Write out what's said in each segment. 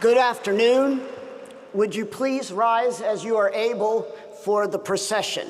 Good afternoon. Would you please rise as you are able for the procession?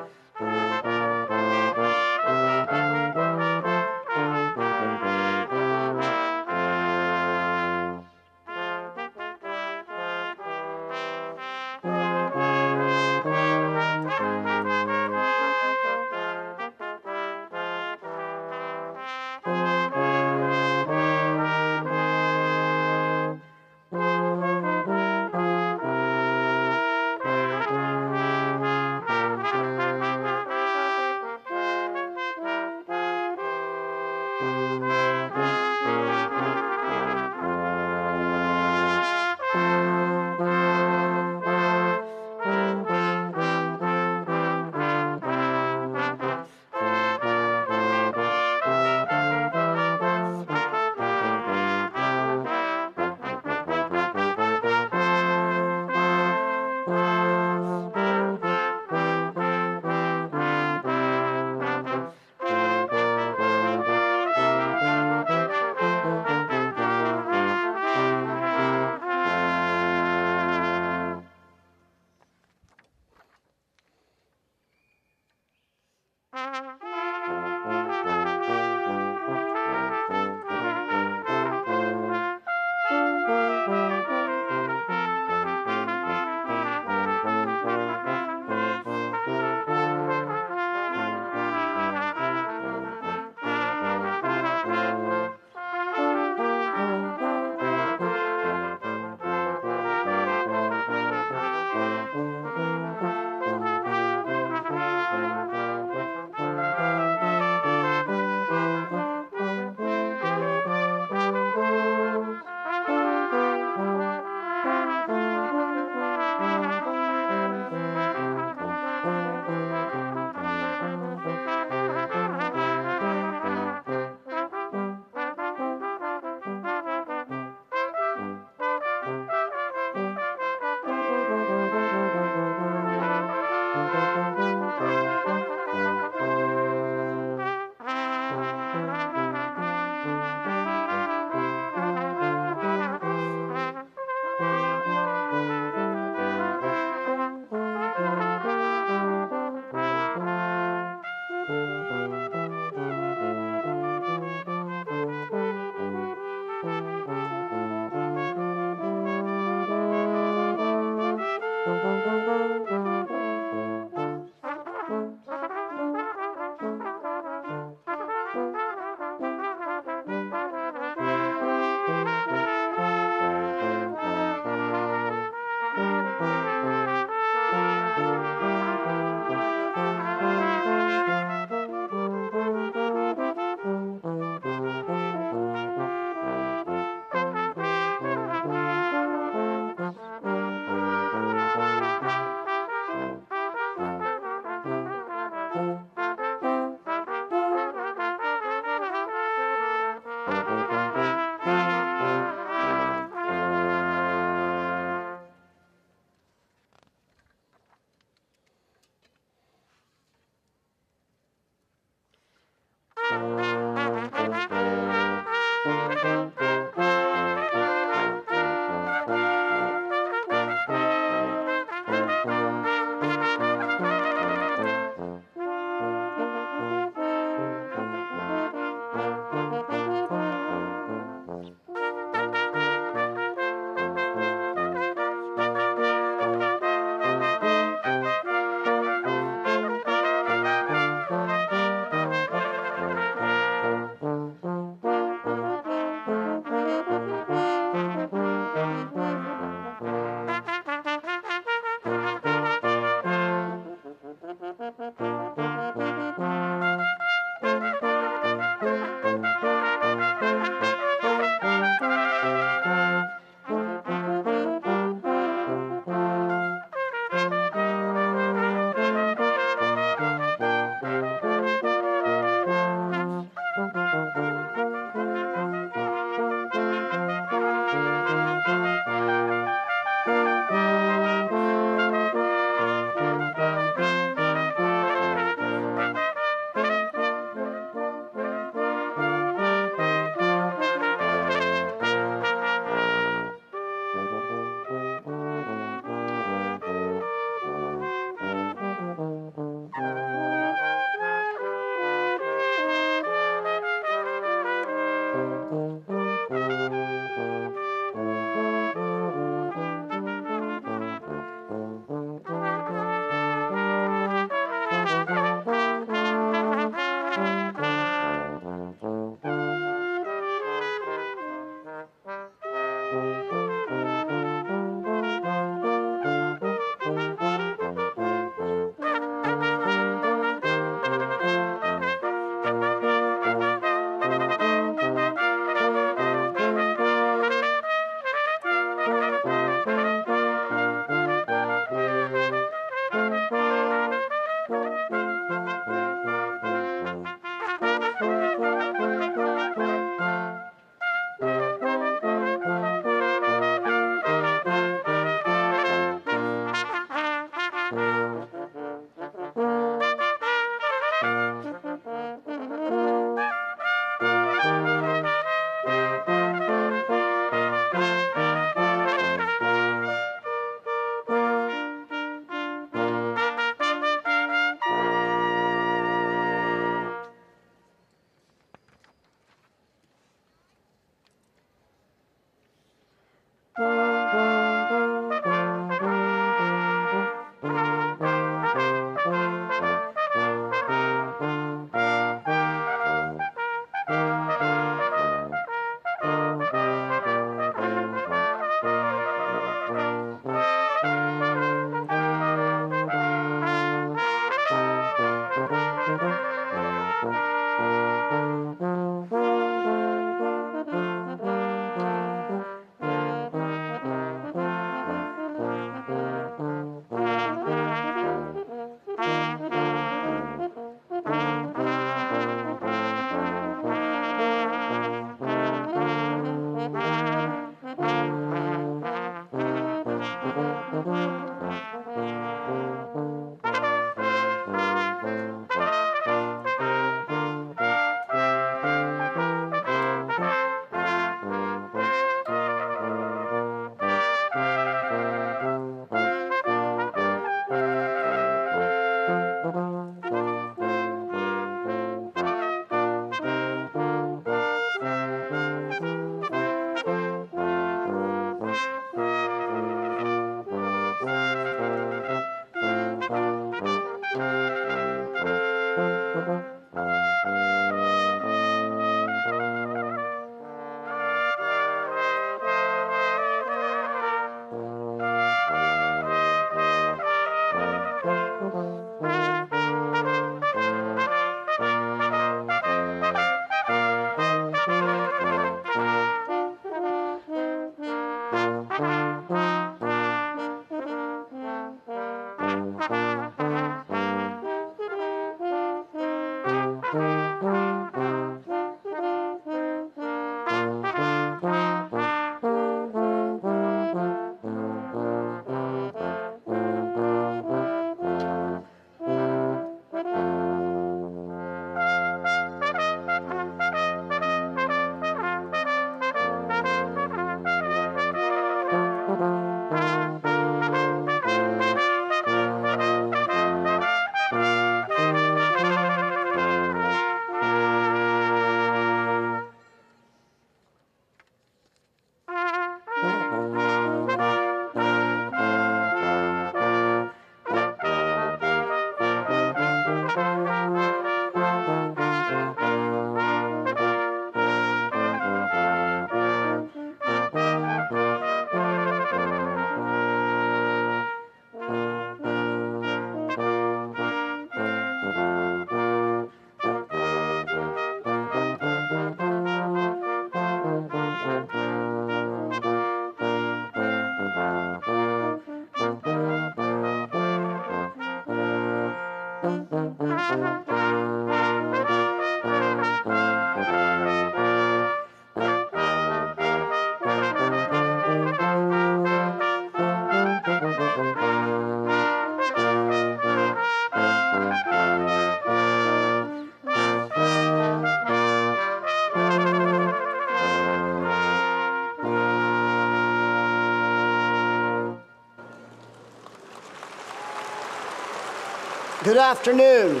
Good afternoon.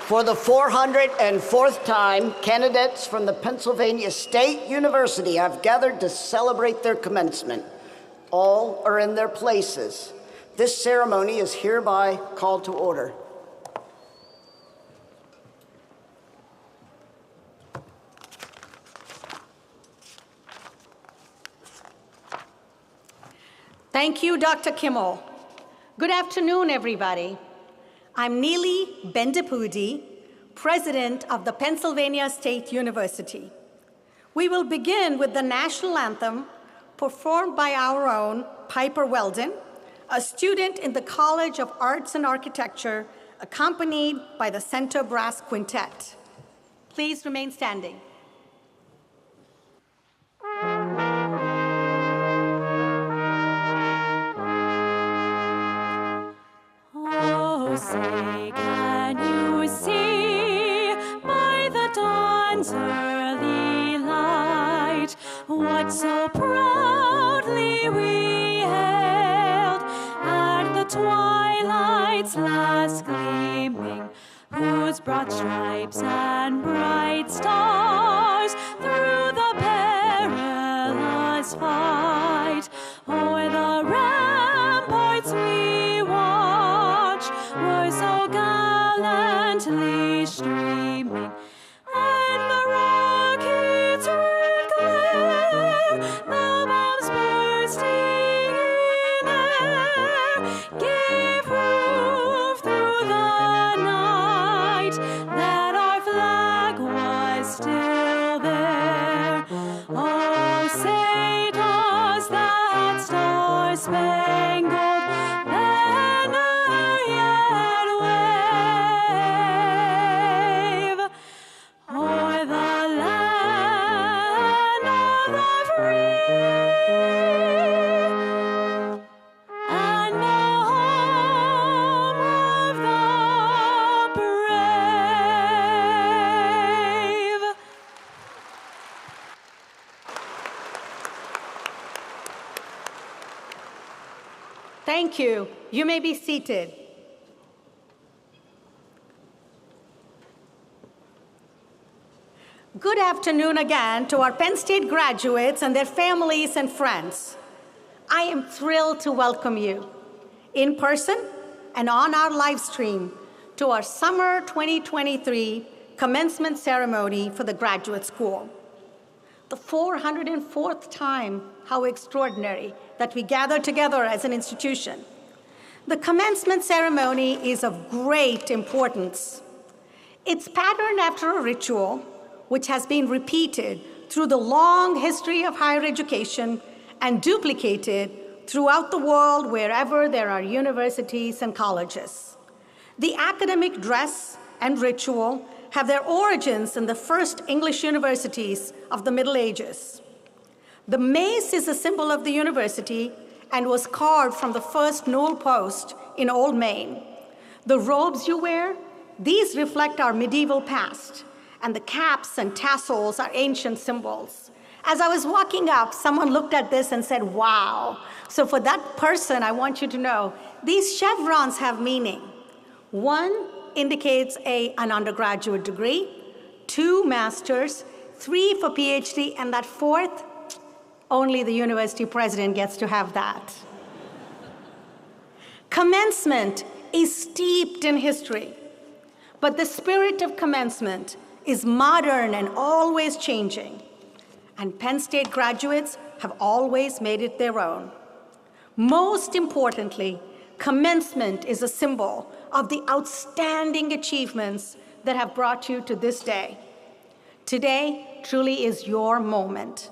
For the 404th time, candidates from the Pennsylvania State University have gathered to celebrate their commencement. All are in their places. This ceremony is hereby called to order. Thank you, Dr. Kimmel. Good afternoon, everybody. I'm Neeli Bendapudi, President of the Pennsylvania State University. We will begin with the national anthem performed by our own Piper Weldon, a student in the College of Arts and Architecture, accompanied by the Center Brass Quintet. Please remain standing. Say, can you see by the dawn's early light what so proudly we hailed at the twilight's last gleaming, whose broad stripes and bright stars through the perilous fight o'er the ramparts we watched were so gallantly streaming, and the rockets' red glare, the bombs bursting in air, gave proof through the night that our flag was still there. Oh, say does that star-spangled banner yet wave o'er the land of the free and the home of the brave? Thank you. You may be seated. Good afternoon again to our Penn State graduates and their families and friends. I am thrilled to welcome you in person and on our live stream to our Summer 2023 commencement ceremony for the graduate school. The 404th time, how extraordinary that we gather together as an institution. The commencement ceremony is of great importance. It's patterned after a ritual which has been repeated through the long history of higher education and duplicated throughout the world wherever there are universities and colleges. The academic dress and ritual have their origins in the first English universities of the Middle Ages. The mace is a symbol of the university and was carved from the first newel post in Old Maine. The robes you wear, these reflect our medieval past, and the caps and tassels are ancient symbols. As I was walking up, someone looked at this and said, wow. So for that person, I want you to know, these chevrons have meaning. One indicates an undergraduate degree, 2 masters, 3 for PhD, and that 4th, only the university president gets to have that. Commencement is steeped in history, but the spirit of commencement is modern and always changing, and Penn State graduates have always made it their own. Most importantly, commencement is a symbol of the outstanding achievements that have brought you to this day. Today truly is your moment.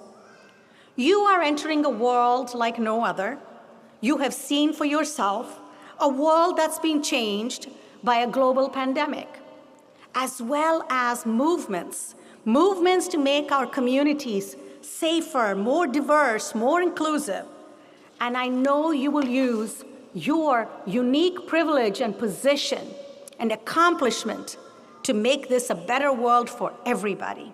You are entering a world like no other. You have seen for yourself a world that's been changed by a global pandemic, as well as movements to make our communities safer, more diverse, more inclusive. And I know you will use your unique privilege and position and accomplishment to make this a better world for everybody.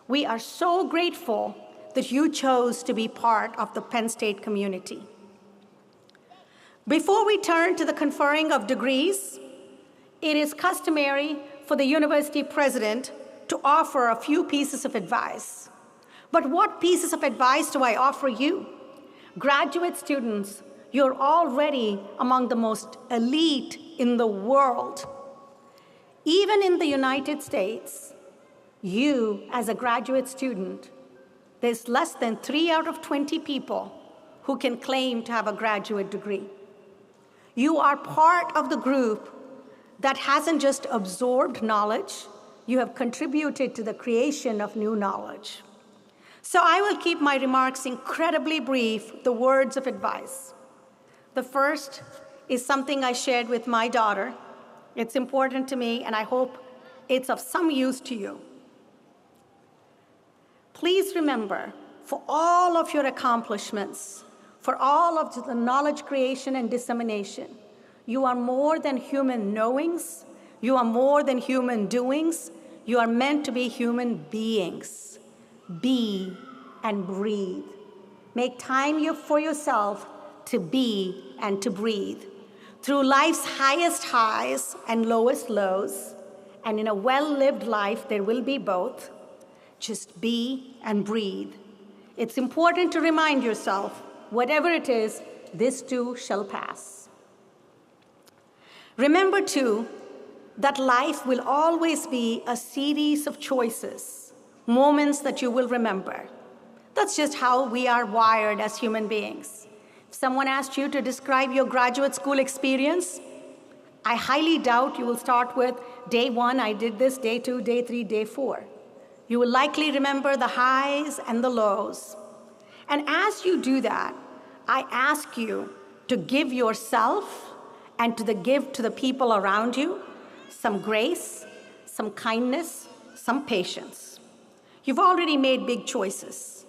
We are so grateful that you chose to be part of the Penn State community. Before we turn to the conferring of degrees, it is customary for the university president to offer a few pieces of advice. But what pieces of advice do I offer you? Graduate students, you're already among the most elite in the world. Even in the United States, you, as a graduate student, there's less than 3 out of 20 people who can claim to have a graduate degree. You are part of the group that hasn't just absorbed knowledge, you have contributed to the creation of new knowledge. So I will keep my remarks incredibly brief, the words of advice. The first is something I shared with my daughter. It's important to me, and I hope it's of some use to you. Please remember, for all of your accomplishments, for all of the knowledge creation and dissemination, you are more than human knowings, you are more than human doings, you are meant to be human beings. Be and breathe. Make time for yourself to be and to breathe. Through life's highest highs and lowest lows, and in a well-lived life, there will be both. Just be and breathe. It's important to remind yourself, whatever it is, this too shall pass. Remember too, that life will always be a series of choices, moments that you will remember. That's just how we are wired as human beings. If someone asked you to describe your graduate school experience, I highly doubt you will start with day 1, I did this, day 2, day 3, day 4. You will likely remember the highs and the lows. And as you do that, I ask you to give yourself and to give to the people around you some grace, some kindness, some patience. You've already made big choices.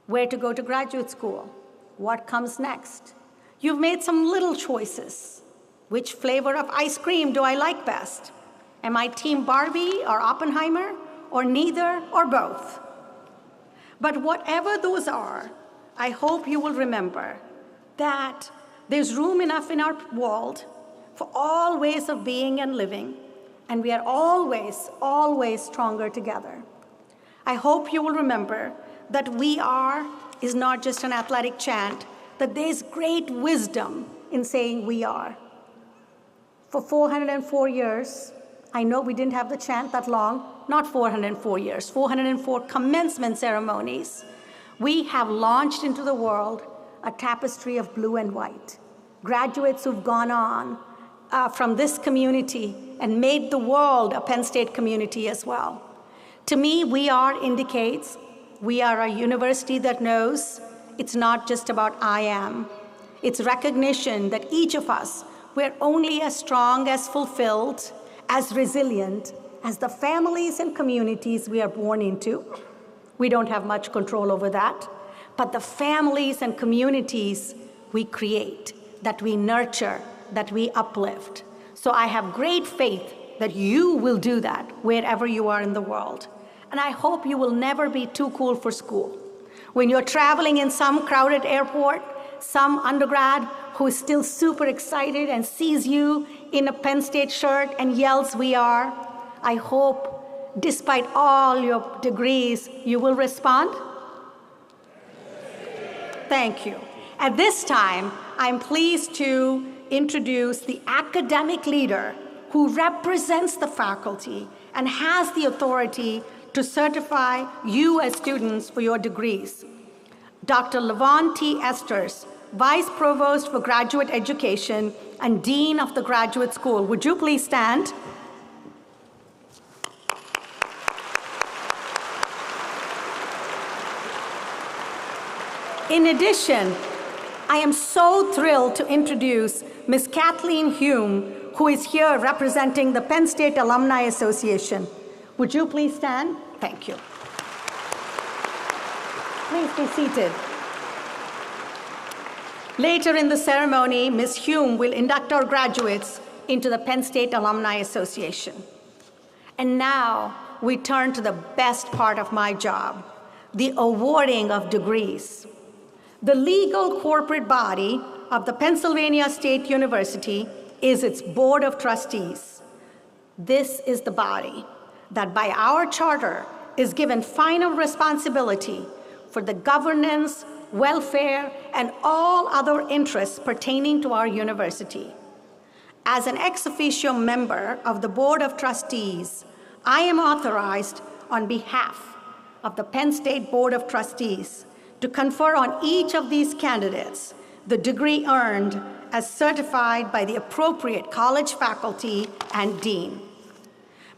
Where to go to graduate school? What comes next? You've made some little choices. Which flavor of ice cream do I like best? Am I Team Barbie or Oppenheimer, or neither or both? But whatever those are, I hope you will remember that there's room enough in our world for all ways of being and living, and we are always, always stronger together. I hope you will remember that we are is not just an athletic chant, that there's great wisdom in saying we are. For 404 years, I know we didn't have the chant that long, not 404 years, 404 commencement ceremonies. We have launched into the world a tapestry of blue and white. Graduates who've gone on from this community and made the world a Penn State community as well. To me, we are indicates we are a university that knows it's not just about I am. It's recognition that each of us, we're only as strong, as fulfilled, as resilient as the families and communities we are born into. We don't have much control over that, but the families and communities we create, that we nurture, that we uplift. So I have great faith that you will do that wherever you are in the world. And I hope you will never be too cool for school. When you're traveling in some crowded airport, some undergrad who is still super excited and sees you in a Penn State shirt and yells, "We are," I hope, despite all your degrees, you will respond. Thank you. At this time, I'm pleased to introduce the academic leader who represents the faculty and has the authority to certify you as students for your degrees. Dr. Levon T. Esters, Vice Provost for Graduate Education and Dean of the Graduate School. Would you please stand? In addition, I am so thrilled to introduce Ms. Kathleen Hume, who is here representing the Penn State Alumni Association. Would you please stand? Thank you. Please be seated. Later in the ceremony, Ms. Hume will induct our graduates into the Penn State Alumni Association. And now we turn to the best part of my job, the awarding of degrees. The legal corporate body of the Pennsylvania State University is its Board of Trustees. This is the body that by our charter is given final responsibility for the governance, welfare, and all other interests pertaining to our university. As an ex officio member of the Board of Trustees, I am authorized on behalf of the Penn State Board of Trustees to confer on each of these candidates the degree earned as certified by the appropriate college faculty and dean.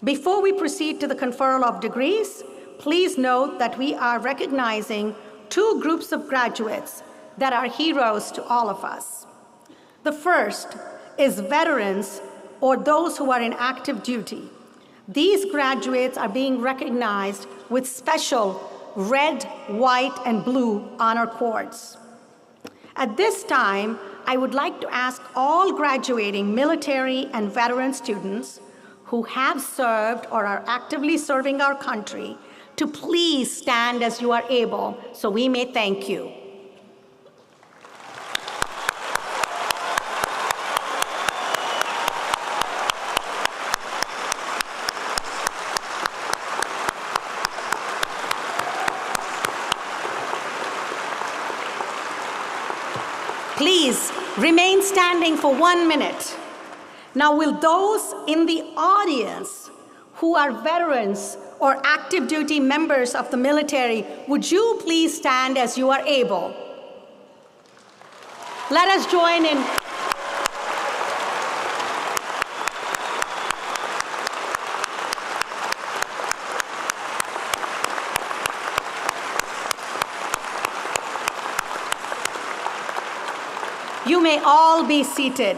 Before we proceed to the conferral of degrees, please note that we are recognizing two groups of graduates that are heroes to all of us. The first is veterans or those who are in active duty. These graduates are being recognized with special red, white, and blue honor cords. At this time, I would like to ask all graduating military and veteran students who have served or are actively serving our country to please stand as you are able so we may thank you. Please remain standing for 1 minute. Now, will those in the audience who are veterans or active duty members of the military, would you please stand as you are able? Let us join in. You may all be seated.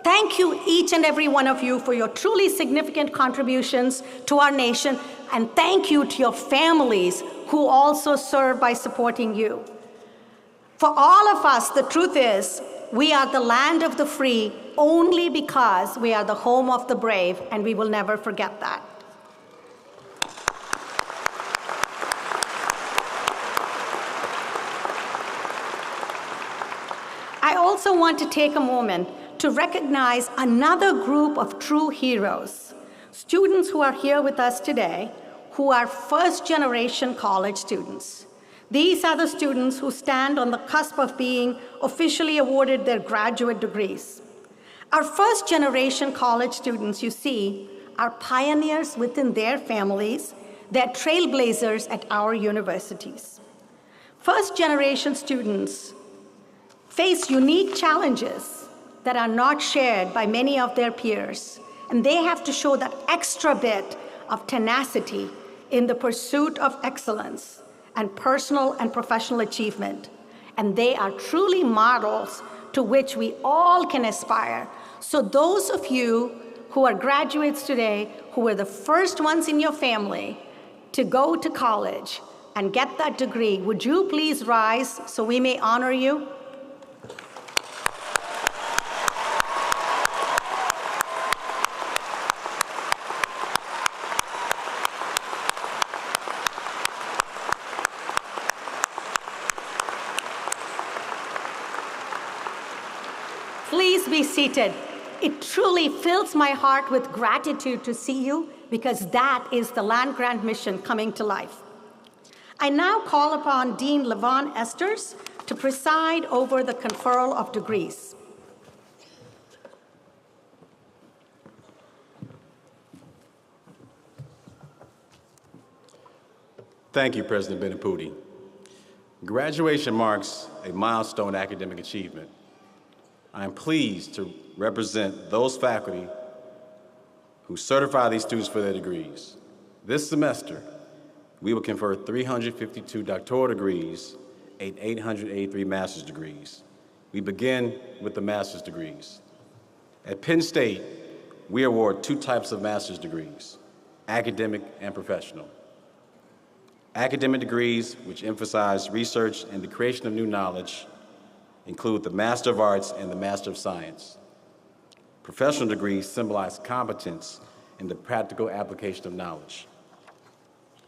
Thank you, each and every one of you, for your truly significant contributions to our nation, and thank you to your families who also serve by supporting you. For all of us, the truth is, we are the land of the free only because we are the home of the brave, and we will never forget that. I also want to take a moment to recognize another group of true heroes, students who are here with us today, who are first-generation college students. These are the students who stand on the cusp of being officially awarded their graduate degrees. Our first-generation college students, you see, are pioneers within their families. They're trailblazers at our universities. First-generation students face unique challenges that are not shared by many of their peers, and they have to show that extra bit of tenacity in the pursuit of excellence and personal and professional achievement. And they are truly models to which we all can aspire. So those of you who are graduates today, who were the first ones in your family to go to college and get that degree, would you please rise so we may honor you? Please be seated. It truly fills my heart with gratitude to see you, because that is the land-grant mission coming to life. I now call upon Dean Levon Esters to preside over the conferral of degrees. Thank you, President Benaputi. Graduation marks a milestone academic achievement. I am pleased to represent those faculty who certify these students for their degrees. This semester, we will confer 352 doctoral degrees, 883 master's degrees. We begin with the master's degrees. At Penn State, we award two types of master's degrees, academic and professional. Academic degrees, which emphasize research and the creation of new knowledge, include the Master of Arts and the Master of Science. Professional degrees symbolize competence in the practical application of knowledge.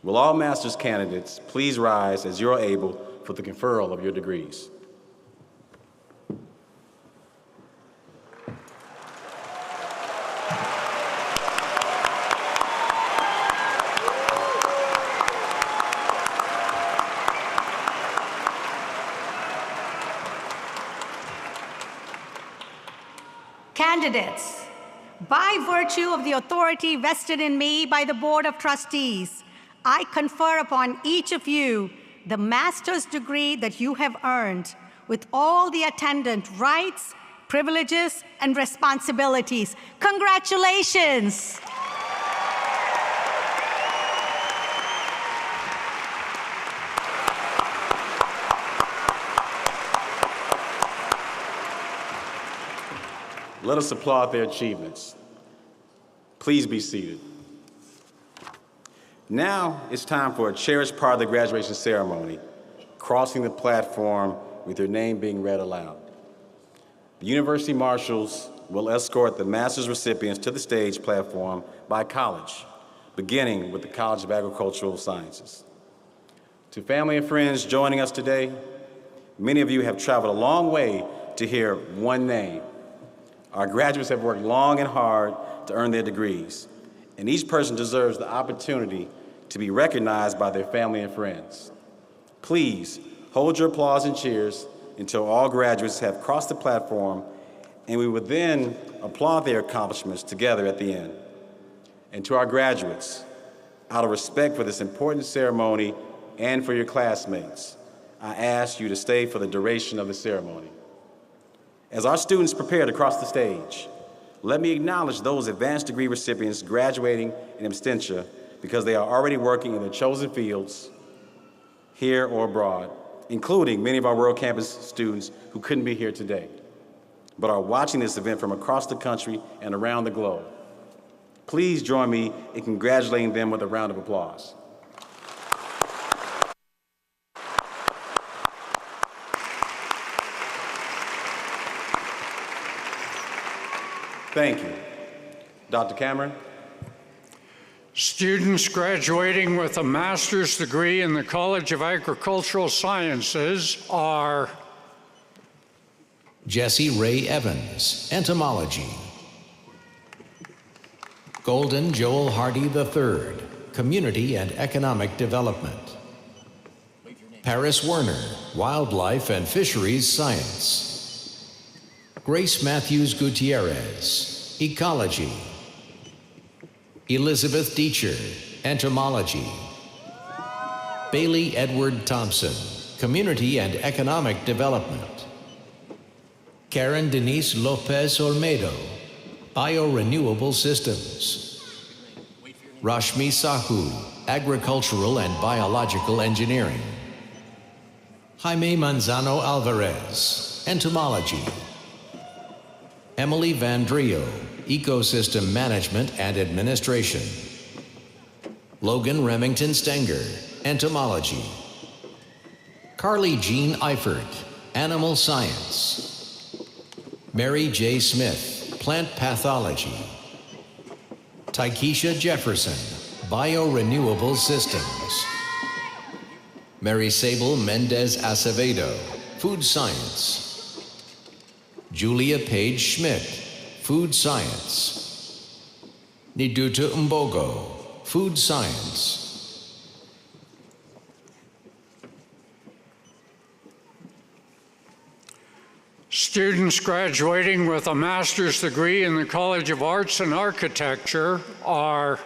Will all master's candidates please rise as you are able for the conferral of your degrees? Candidates, by virtue of the authority vested in me by the Board of Trustees, I confer upon each of you the master's degree that you have earned with all the attendant rights, privileges, and responsibilities. Congratulations! Let us applaud their achievements. Please be seated. Now it's time for a cherished part of the graduation ceremony, crossing the platform with your name being read aloud. The university marshals will escort the master's recipients to the stage platform by college, beginning with the College of Agricultural Sciences. To family and friends joining us today, many of you have traveled a long way to hear one name. Our graduates have worked long and hard to earn their degrees, and each person deserves the opportunity to be recognized by their family and friends. Please hold your applause and cheers until all graduates have crossed the platform, and we will then applaud their accomplishments together at the end. And to our graduates, out of respect for this important ceremony and for your classmates, I ask you to stay for the duration of the ceremony. As our students prepare to cross the stage, let me acknowledge those advanced degree recipients graduating in absentia because they are already working in their chosen fields, here or abroad, including many of our World Campus students who couldn't be here today, but are watching this event from across the country and around the globe. Please join me in congratulating them with a round of applause. Thank you. Dr. Cameron? Students graduating with a master's degree in the College of Agricultural Sciences are Jesse Ray Evans, Entomology. Golden Joel Hardy III, Community and Economic Development. Paris Werner, Wildlife and Fisheries Science. Grace Matthews Gutierrez, Ecology. Elizabeth Deacher, Entomology. Bailey Edward Thompson, Community and Economic Development. Karen Denise Lopez Olmedo, Biorenewable Systems. Rashmi Sahu, Agricultural and Biological Engineering. Jaime Manzano Alvarez, Entomology. Emily Vandrio, Ecosystem Management and Administration. Logan Remington Stenger, Entomology. Carly Jean Eifert, Animal Science. Mary J. Smith, Plant Pathology. Taikisha Jefferson, Biorenewable Systems. Mary Sable Mendez Acevedo, Food Science. Julia Page Schmidt, Food Science. Niduta Mbogo, Food Science. students graduating with a master's degree in the College of Arts and Architecture are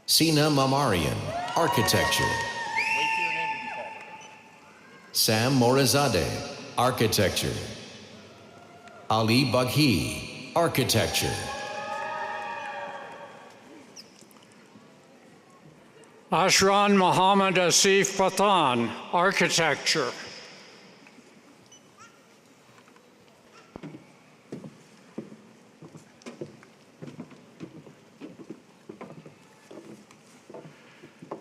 Sina Mamarian, Architecture. Sam Morizadeh, Architecture. Ali Baghi, Architecture. Ashran Muhammad Asif Pathan, Architecture.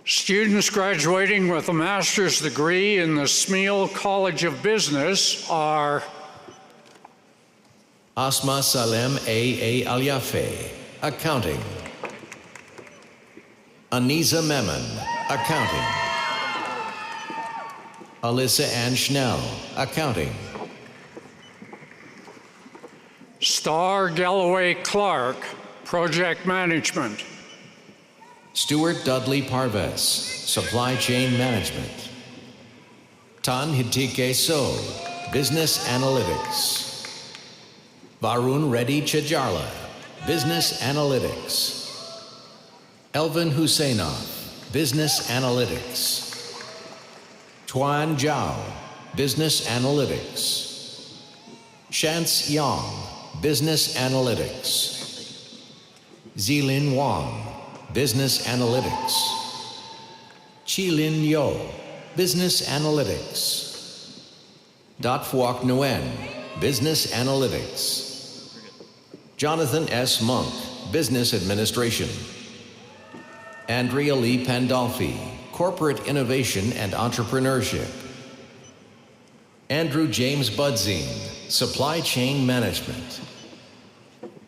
Students graduating with a master's degree in the Smeal College of Business are Asma Salem A. Al-Yafe, Accounting. Aniza Memon, Accounting. Alyssa Ann Schnell, Accounting. Star Galloway Clark, Project Management. Stuart Dudley Parves, Supply Chain Management. Tan Hitike So, Business Analytics. Varun Reddy Chajarla, Business Analytics. Elvin Husseinov, Business Analytics. Tuan Zhao, Business Analytics. Shance Yang, Business Analytics. Zilin Wang, Business Analytics. Qilin Yo, Business Analytics. Dat Phuoc Nguyen, Business Analytics. Jonathan S. Monk, Business Administration. Andrea Lee Pandolfi, Corporate Innovation and Entrepreneurship. Andrew James Budzine, Supply Chain Management.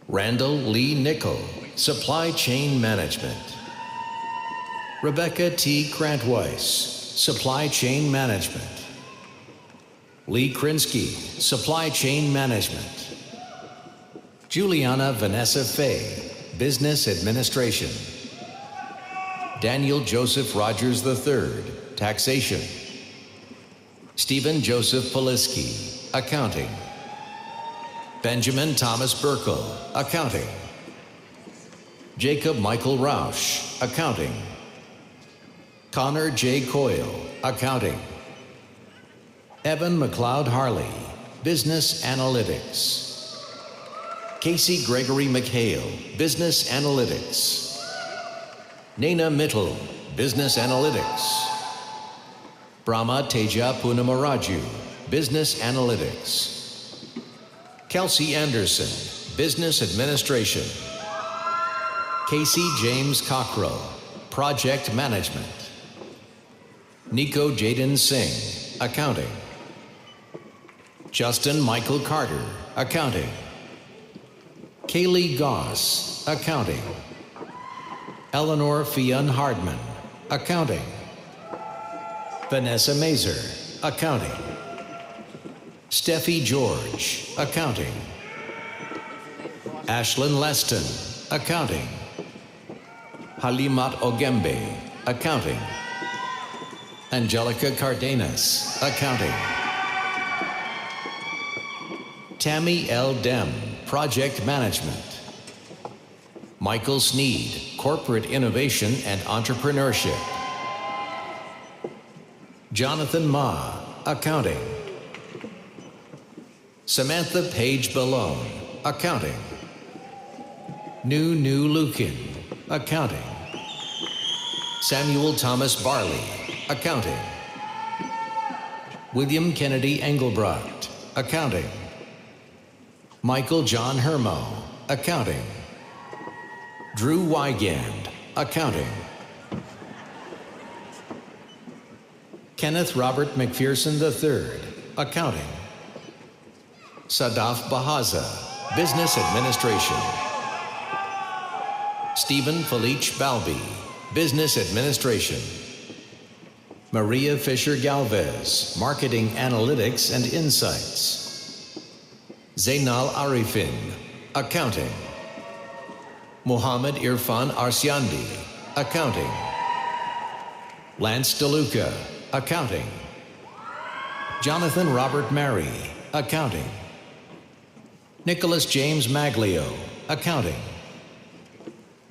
Randall Lee Nickel, Supply Chain Management. Rebecca T. Krantweiss, Supply Chain Management. Lee Krinsky, Supply Chain Management. Juliana Vanessa Fay, Business Administration. Daniel Joseph Rogers III, Taxation. Stephen Joseph Poliski, Accounting. Benjamin Thomas Burkle, Accounting. Jacob Michael Rausch, Accounting. Connor J. Coyle, Accounting. Evan McLeod Harley, Business Analytics. Casey Gregory McHale, Business Analytics. Naina Mittal, Business Analytics. Brahma Teja Punamaraju, Business Analytics. Kelsey Anderson, Business Administration. Casey James Cockrell, Project Management. Nico Jaden Singh, Accounting. Justin Michael Carter, Accounting. Kaylee Goss, Accounting. Eleanor Fionn Hardman, Accounting. Vanessa Mazer, Accounting. Steffi George, Accounting. Ashlyn Leston, Accounting. Halimat Ogembe, Accounting. Angelica Cardenas, Accounting. Tammy L. Dem, Project Management. Michael Sneed, Corporate Innovation and Entrepreneurship. Jonathan Ma, Accounting. Samantha Page Ballone, Accounting. Nu Lukin, Accounting. Samuel Thomas Barley, Accounting. William Kennedy Engelbrecht, Accounting. Michael John Hermo, Accounting. Drew Wygand, Accounting. Kenneth Robert McPherson III, Accounting. Sadaf Bahaza, Business Administration. Stephen Felich Balbi, Business Administration. Maria Fisher Galvez, Marketing Analytics and Insights. Zainal Arifin, Accounting. Muhammad Irfan Arsyandi, Accounting. Lance DeLuca, Accounting. Jonathan Robert Mary, Accounting. Nicholas James Maglio, Accounting.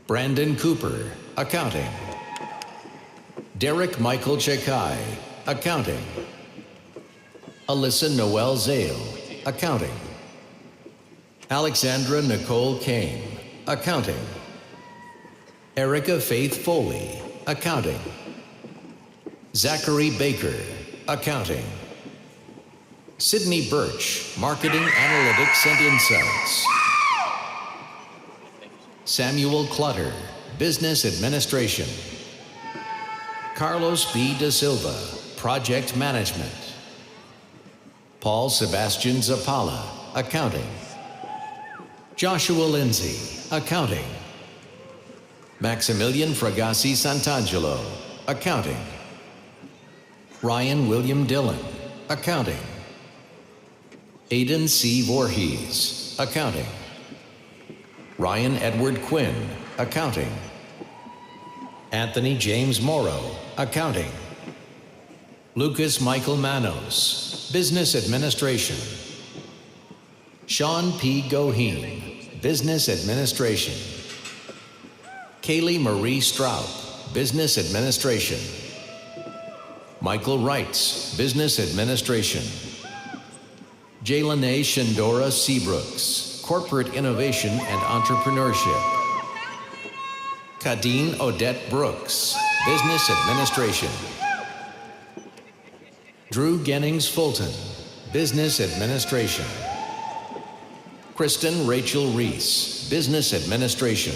Brandon Cooper, Accounting. Derek Michael Chekai, Accounting. Alyssa Noel Zale, Accounting. Alexandra Nicole Kane, Accounting. Erica Faith Foley, Accounting. Zachary Baker, Accounting. Sydney Birch, Marketing, Analytics, and Insights. Samuel Clutter, Business Administration. Carlos B. Da Silva, Project Management. Paul Sebastian Zapala, Accounting. Joshua Lindsay, Accounting. Maximilian Fragasi Santangelo, Accounting. Ryan William Dillon, Accounting. Aidan C. Voorhees, Accounting. Ryan Edward Quinn, Accounting. Anthony James Morrow, Accounting. Lucas Michael Manos, Business Administration. Sean P. Goheen, Business Administration. Kaylee Marie Straub, Business Administration. Michael Wrights, Business Administration. Jaylene Shindora Seabrooks, Corporate Innovation and Entrepreneurship. Kadeen Odette Brooks, Business Administration. Drew Gennings Fulton, Business Administration. Kristen Rachel Reese, Business Administration.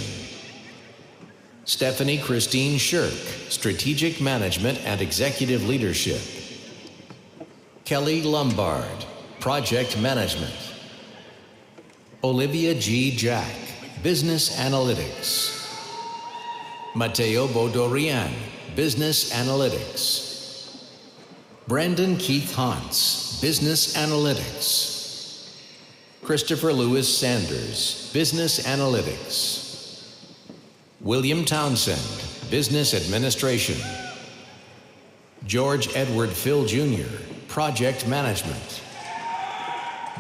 Stephanie Christine Shirk, Strategic Management and Executive Leadership. Kelly Lombard, Project Management. Olivia G. Jack, Business Analytics. Mateo Bodorian, Business Analytics. Brandon Keith Hans, Business Analytics. Christopher Lewis Sanders, Business Analytics. William Townsend, Business Administration. George Edward Phil Jr., Project Management.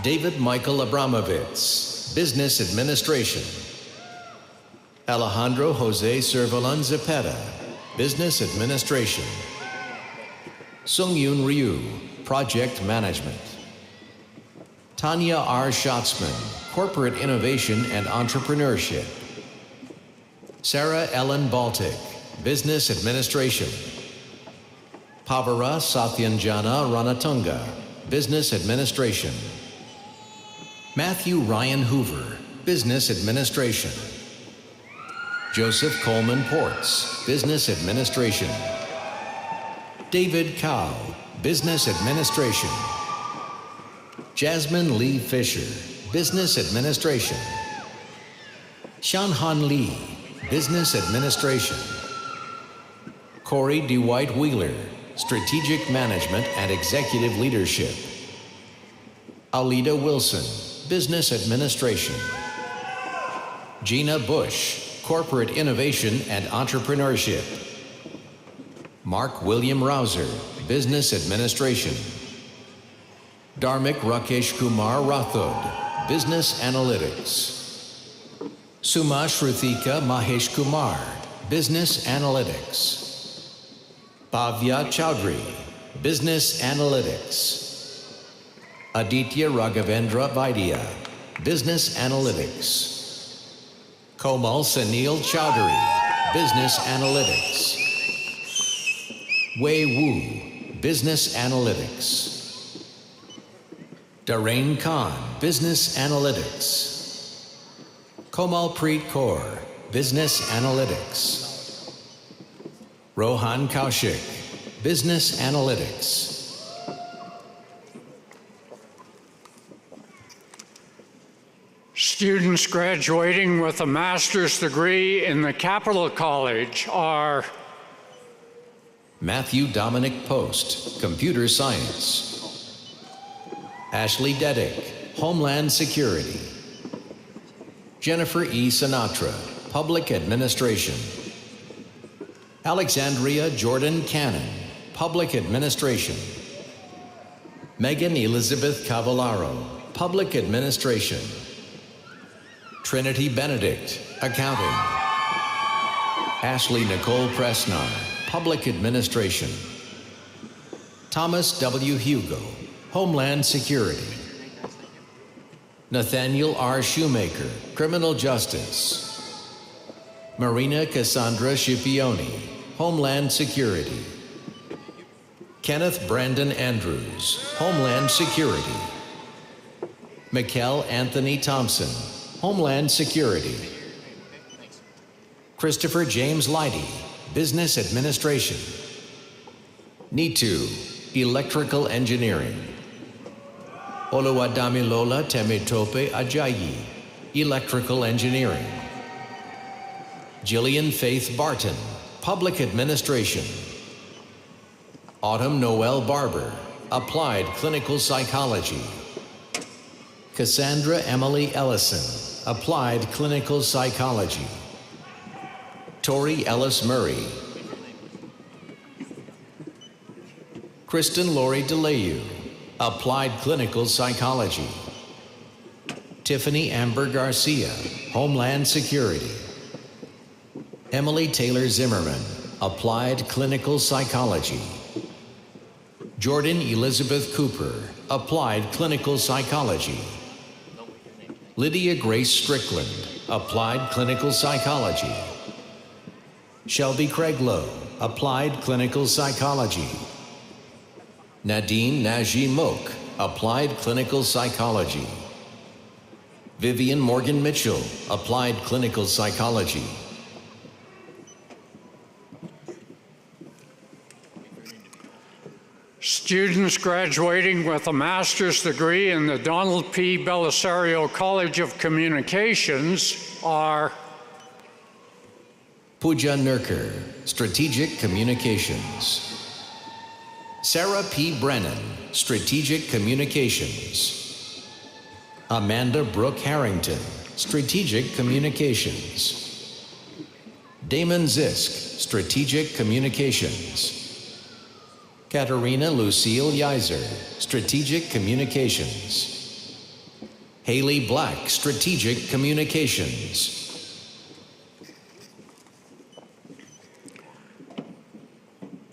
David Michael Abramovitz, Business Administration. Alejandro Jose Cervalon Zepeda, Business Administration. Sung-Yoon Ryu, Project Management. Tanya R. Schatzman, Corporate Innovation and Entrepreneurship. Sarah Ellen Baltic, Business Administration. Pavara Satyanjana Ranatunga, Business Administration. Matthew Ryan Hoover, Business Administration. Joseph Coleman Ports, Business Administration. David Cow, Business Administration. Jasmine Lee Fisher, Business Administration. Shanhan Lee, Business Administration. Corey DeWhite Wheeler, Strategic Management and Executive Leadership. Alida Wilson, Business Administration. Gina Bush, Corporate Innovation and Entrepreneurship. Mark William Rouser, Business Administration. Dharmik Rakesh Kumar Rathod, Business Analytics. Suma Shrutika Mahesh Kumar, Business Analytics. Bhavya Chowdhury, Business Analytics. Aditya Raghavendra Vaidya, Business Analytics. Komal Sunil Chowdhury, Business Analytics. Wei Wu, Business Analytics. Darain Khan, Business Analytics. Komal Preet Kaur, Business Analytics. Rohan Kaushik, Business Analytics. Students graduating with a master's degree in the Capital College are Matthew Dominic Post, Computer Science. Ashley Dedick, Homeland Security. Jennifer E. Sinatra, Public Administration. Alexandria Jordan Cannon, Public Administration. Megan Elizabeth Cavallaro, Public Administration. Trinity Benedict, Accounting. Ashley Nicole Presnar, Public Administration. Thomas W. Hugo, Homeland Security. Nathaniel R. Shoemaker, Criminal Justice. Marina Cassandra Scipione, Homeland Security. Kenneth Brandon Andrews, Homeland Security. Mikkel Anthony Thompson, Homeland Security. Christopher James Leidy, Business Administration. Nitu, Electrical Engineering. Oluwadamilola Temitope Ajayi, Electrical Engineering. Jillian Faith Barton, Public Administration. Autumn Noel Barber, Applied Clinical Psychology. Cassandra Emily Ellison, Applied Clinical Psychology. Tori Ellis Murray. Kristen Lori DeLayu, Applied Clinical Psychology. Tiffany Amber Garcia, Homeland Security. Emily Taylor Zimmerman, Applied Clinical Psychology. Jordan Elizabeth Cooper, Applied Clinical Psychology. Lydia Grace Strickland, Applied Clinical Psychology. Shelby Craig Lowe, Applied Clinical Psychology. Nadine Najee Moak, Applied Clinical Psychology. Vivian Morgan Mitchell, Applied Clinical Psychology. Students graduating with a master's degree in the Donald P. Belisario College of Communications are Pooja Nurkar, Strategic Communications. Sarah P. Brennan, Strategic Communications. Amanda Brooke Harrington, Strategic Communications. Damon Zisk, Strategic Communications. Katerina Lucille Yiser, Strategic Communications. Haley Black, Strategic Communications.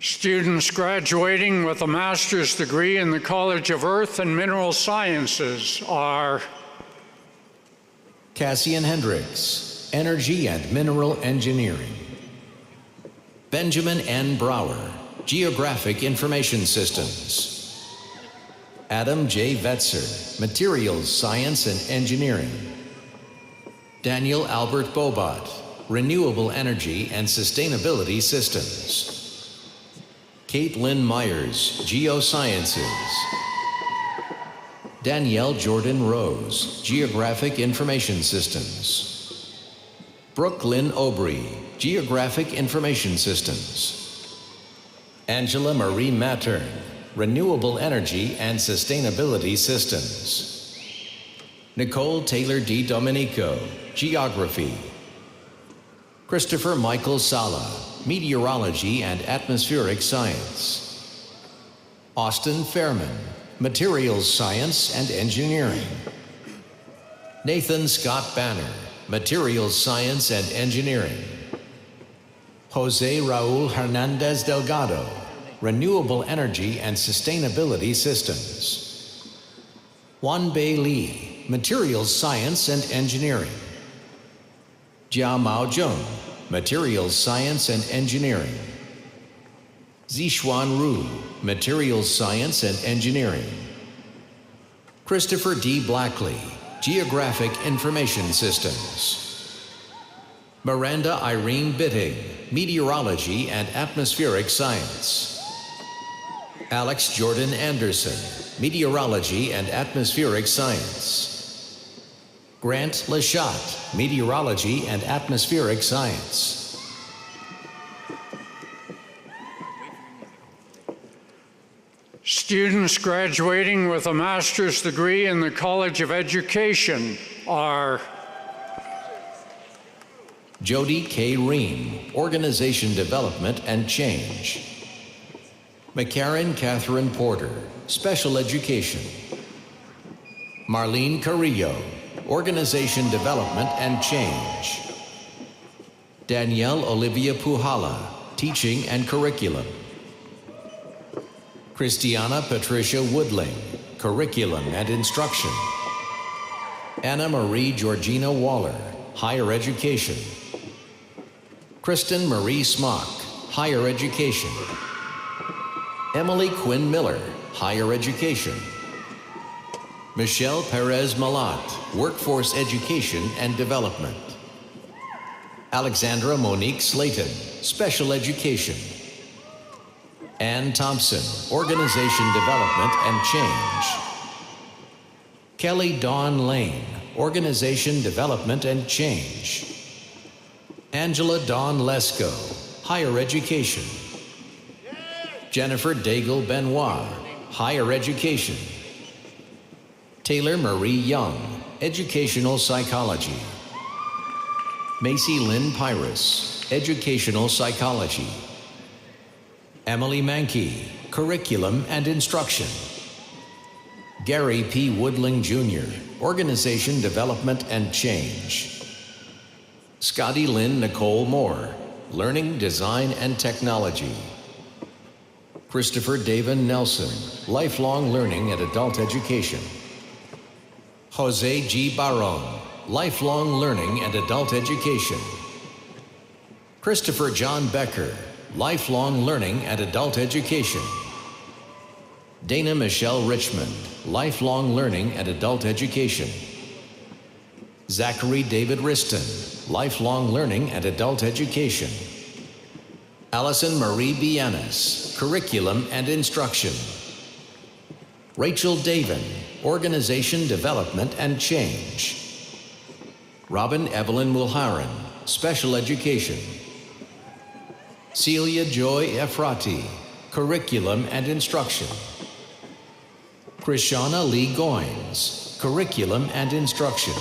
students graduating with a master's degree in the College of Earth and Mineral Sciences are Cassian Hendricks, Energy and Mineral Engineering. Benjamin N. Brower, Geographic Information Systems. Adam J. Vetzer, Materials Science and Engineering. Daniel Albert Bobat, Renewable Energy and Sustainability Systems. Kate Lynn Myers, Geosciences. Danielle Jordan Rose, Geographic Information Systems. Brooklyn Aubry, Geographic Information Systems. Angela Marie Mattern, Renewable Energy and Sustainability Systems. Nicole Taylor D. Domenico, Geography. Christopher Michael Sala, Meteorology and Atmospheric Science. Austin Fairman, Materials Science and Engineering. Nathan Scott Banner, Materials Science and Engineering. Jose Raul Hernandez Delgado, Renewable Energy and Sustainability Systems. Wanbei Li, Materials Science and Engineering. Jia Mao Jung, Materials Science and Engineering. Zixuan Ru, Materials Science and Engineering. Christopher D. Blackley, Geographic Information Systems. Miranda Irene Bittig, Meteorology and Atmospheric Science. Alex Jordan Anderson, Meteorology and Atmospheric Science. Grant Lashat, Meteorology and Atmospheric Science. students graduating with a master's degree in the College of Education are Jody K. Ream, Organization Development and Change. McCarran Catherine Porter, Special Education. Marlene Carrillo, Organization Development and Change. Danielle Olivia Puhala, Teaching and Curriculum. Christiana Patricia Woodling, Curriculum and Instruction. Anna Marie Georgina Waller, Higher Education. Kristen Marie Smock, Higher Education. Emily Quinn Miller, Higher Education. Michelle Perez Malat, Workforce Education and Development. Alexandra Monique Slayton, Special Education. Ann Thompson, Organization Development and Change. Kelly Dawn Lane, Organization Development and Change. Angela Dawn Lesko, Higher Education. Jennifer Daigle Benoit, Higher Education. Taylor Marie Young, Educational Psychology. Macy Lynn Pyrus, Educational Psychology. Emily Mankey, Curriculum and Instruction. Gary P. Woodling Jr., Organization Development and Change. Scotty Lynn Nicole Moore, Learning, Design and Technology. Christopher David Nelson, Lifelong Learning and Adult Education. Jose G. Barron, Lifelong Learning and Adult Education. Christopher John Becker, Lifelong Learning and Adult Education. Dana Michelle Richmond, Lifelong Learning and Adult Education. Zachary David Riston, Lifelong Learning and Adult Education. Allison Marie Bianis, Curriculum and Instruction. Rachel Davin, Organization Development and Change. Robin Evelyn Mulharan, Special Education. Celia Joy Efrati, Curriculum and Instruction. Krishana Lee Goins, Curriculum and Instruction.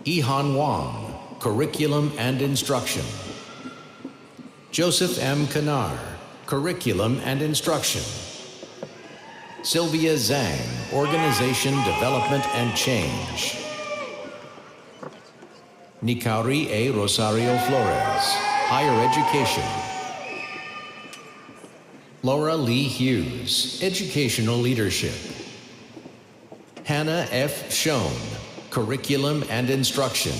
Ihan Wong, Curriculum and Instruction. Joseph M. Kanar, Curriculum and Instruction. Sylvia Zhang, Organization Development and Change. Nikari A. Rosario Flores, Higher Education. Laura Lee Hughes, Educational Leadership. Hannah F. Schoen, Curriculum and Instruction.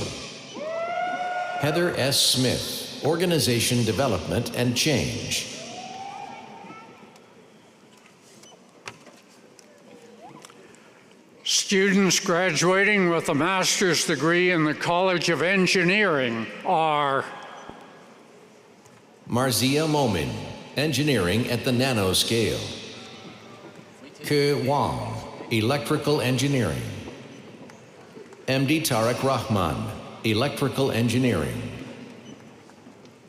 Heather S. Smith, Organization Development and Change. Students graduating with a master's degree in the College of Engineering are Marzia Momin, Engineering at the Nanoscale. Ke Wang, Electrical Engineering. MD Tariq Rahman, Electrical Engineering.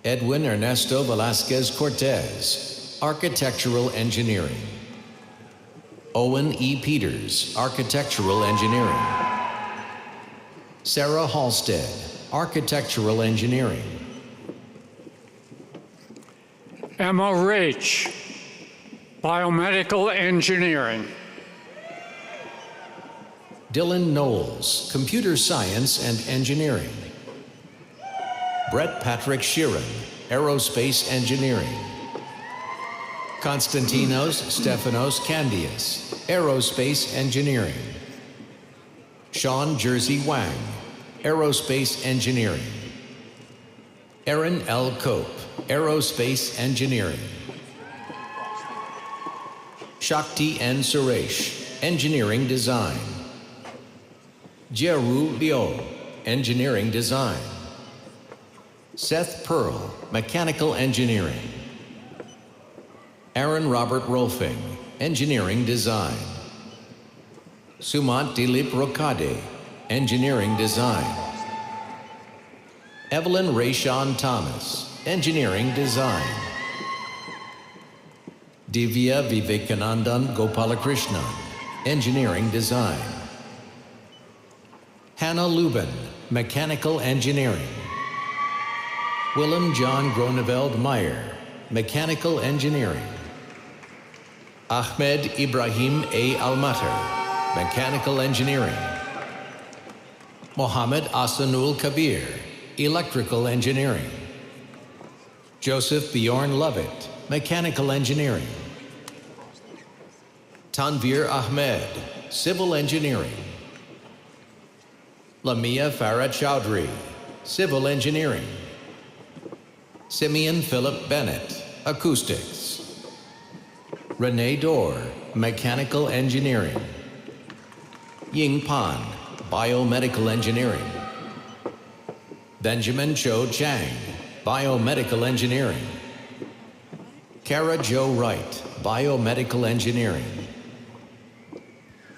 Edwin Ernesto Velasquez Cortez, Architectural Engineering. Owen E. Peters, Architectural Engineering. Sarah Halstead, Architectural Engineering. Emma Rach, Biomedical Engineering. Dylan Knowles, Computer Science and Engineering. Brett Patrick Sheeran, Aerospace Engineering. Konstantinos Stephanos Candias, Aerospace Engineering. Sean Jersey Wang, Aerospace Engineering. Aaron L. Cope, Aerospace Engineering. Shakti N. Suresh, Engineering Design. Jeru Liu, Engineering Design. Seth Pearl, Mechanical Engineering. Aaron Robert Rolfing, Engineering Design. Sumant Dilip Rokade, Engineering Design. Evelyn Rayshawn Thomas, Engineering Design. Divya Vivekanandan Gopalakrishnan, Engineering Design. Hannah Lubin, Mechanical Engineering. Willem John Groneveld Meyer, Mechanical Engineering. Ahmed Ibrahim A. Almater, Mechanical Engineering. Mohammed Asanul Kabir, Electrical Engineering. Joseph Bjorn Lovett, Mechanical Engineering. Tanvir Ahmed, Civil Engineering. Lamia Farah Chowdhury, Civil Engineering. Simeon Philip Bennett, Acoustics. Renee Dorr, Mechanical Engineering. Ying Pan, Biomedical Engineering. Benjamin Cho Chang, Biomedical Engineering. Kara Jo Wright, Biomedical Engineering.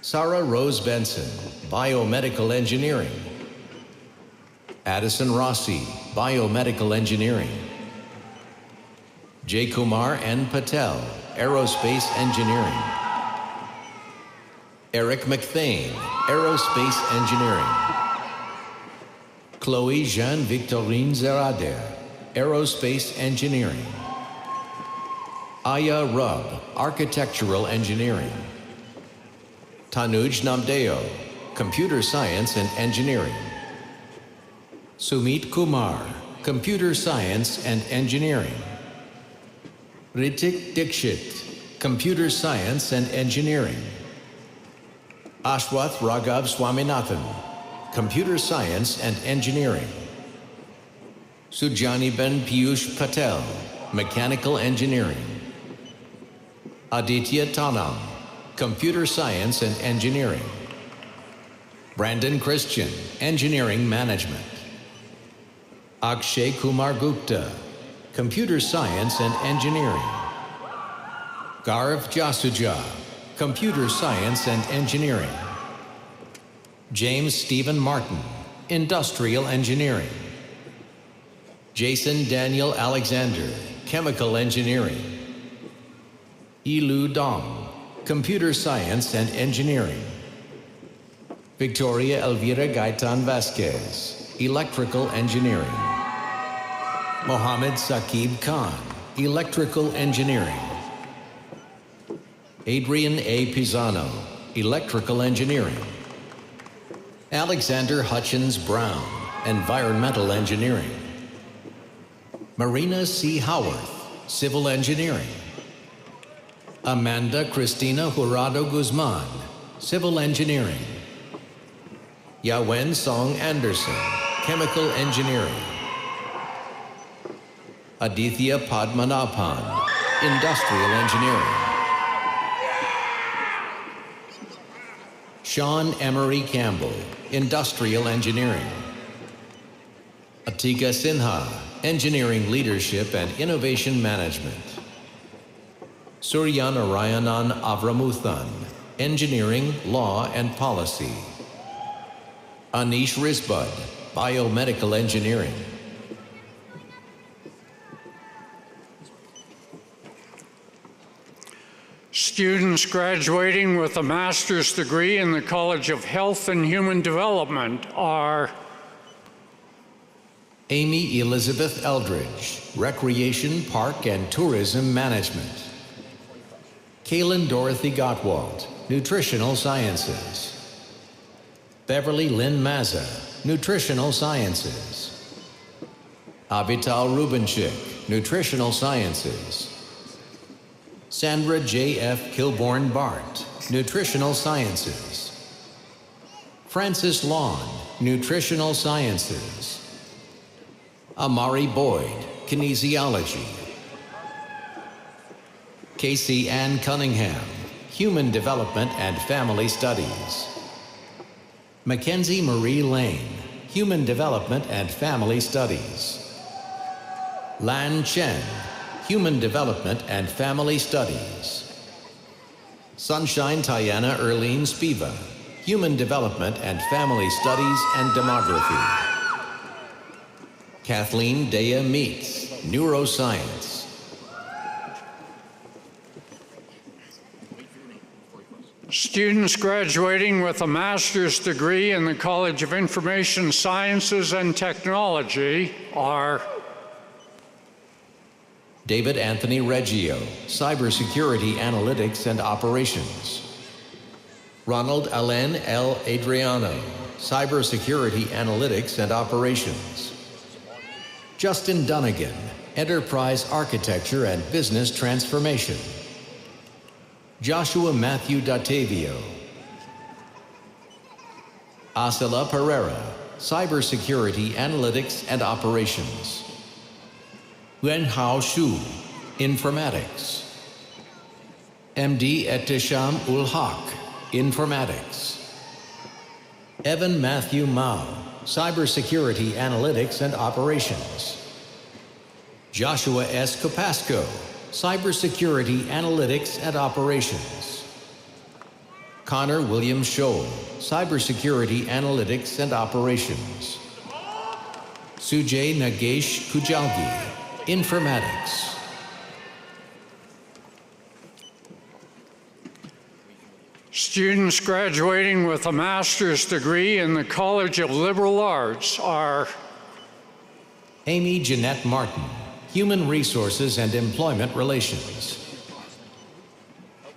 Sarah Rose Benson, Biomedical Engineering. Addison Rossi, Biomedical Engineering. J. Kumar N. Patel, Aerospace Engineering. Eric McThane, Aerospace Engineering. Chloe Jean-Victorine Zerader, Aerospace Engineering. Aya Rubb, Architectural Engineering. Tanuj Namdeo, Computer Science and Engineering. Sumit Kumar, Computer Science and Engineering. Ritik Dikshit, Computer Science and Engineering. Ashwath Raghav Swaminathan, Computer Science and Engineering. Sujani Ben Piyush Patel, Mechanical Engineering. Aditya Tanam, Computer Science and Engineering. Brandon Christian, Engineering Management. Akshay Kumar Gupta, Computer Science and Engineering. Garv Jasuja, Computer Science and Engineering. James Stephen Martin, Industrial Engineering. Jason Daniel Alexander, Chemical Engineering. Ilu Dong, Computer Science and Engineering. Victoria Elvira Gaitan Vasquez, Electrical Engineering. Mohammed Saqib Khan, Electrical Engineering. Adrian A. Pisano, Electrical Engineering. Alexander Hutchins Brown, Environmental Engineering. Marina C. Howarth, Civil Engineering. Amanda Cristina Jurado Guzman, Civil Engineering. Yawen Song Anderson, Chemical Engineering. Aditya Padmanabhan, Industrial Engineering. Sean Emery Campbell, Industrial Engineering. Atika Sinha, Engineering Leadership and Innovation Management. Suryanarayanan Avramuthan, Engineering, Law and Policy. Anish Risbud, Biomedical Engineering. Students graduating with a master's degree in the College of Health and Human Development are Amy Elizabeth Eldridge, Recreation, Park and Tourism Management. Kaylin Dorothy Gottwald, Nutritional Sciences. Beverly Lynn Mazza, Nutritional Sciences. Avital Rubenchik, Nutritional Sciences. Sandra J.F. Kilborn Bart, Nutritional Sciences. Francis Lawn, Nutritional Sciences. Amari Boyd, Kinesiology. Casey Ann Cunningham, Human Development and Family Studies. Mackenzie Marie Lane, Human Development and Family Studies. Lan Chen, Human Development and Family Studies. Sunshine Tayana Erlene Spiva, Human Development and Family Studies and Demography. Kathleen Dea Meeks, Neuroscience. students graduating with a master's degree in the College of Information Sciences and Technology are David Anthony Reggio, Cybersecurity Analytics and Operations. Ronald Alain L. Adriano, Cybersecurity Analytics and Operations. Justin Dunnigan, Enterprise Architecture and Business Transformation. Joshua Matthew Datavio. Asila Pereira, Cybersecurity Analytics and Operations. Wenhao Shu, Informatics. MD Ehtisham ul Haq, Informatics. Evan Matthew Mao, Cybersecurity Analytics and Operations. Joshua S. Capasco, Cybersecurity Analytics and Operations. Connor William Scholl, Cybersecurity Analytics and Operations. Sujay Nagesh Kujalgi, Informatics. Students graduating with a master's degree in the College of Liberal Arts are Amy Jeanette Martin, Human Resources and Employment Relations.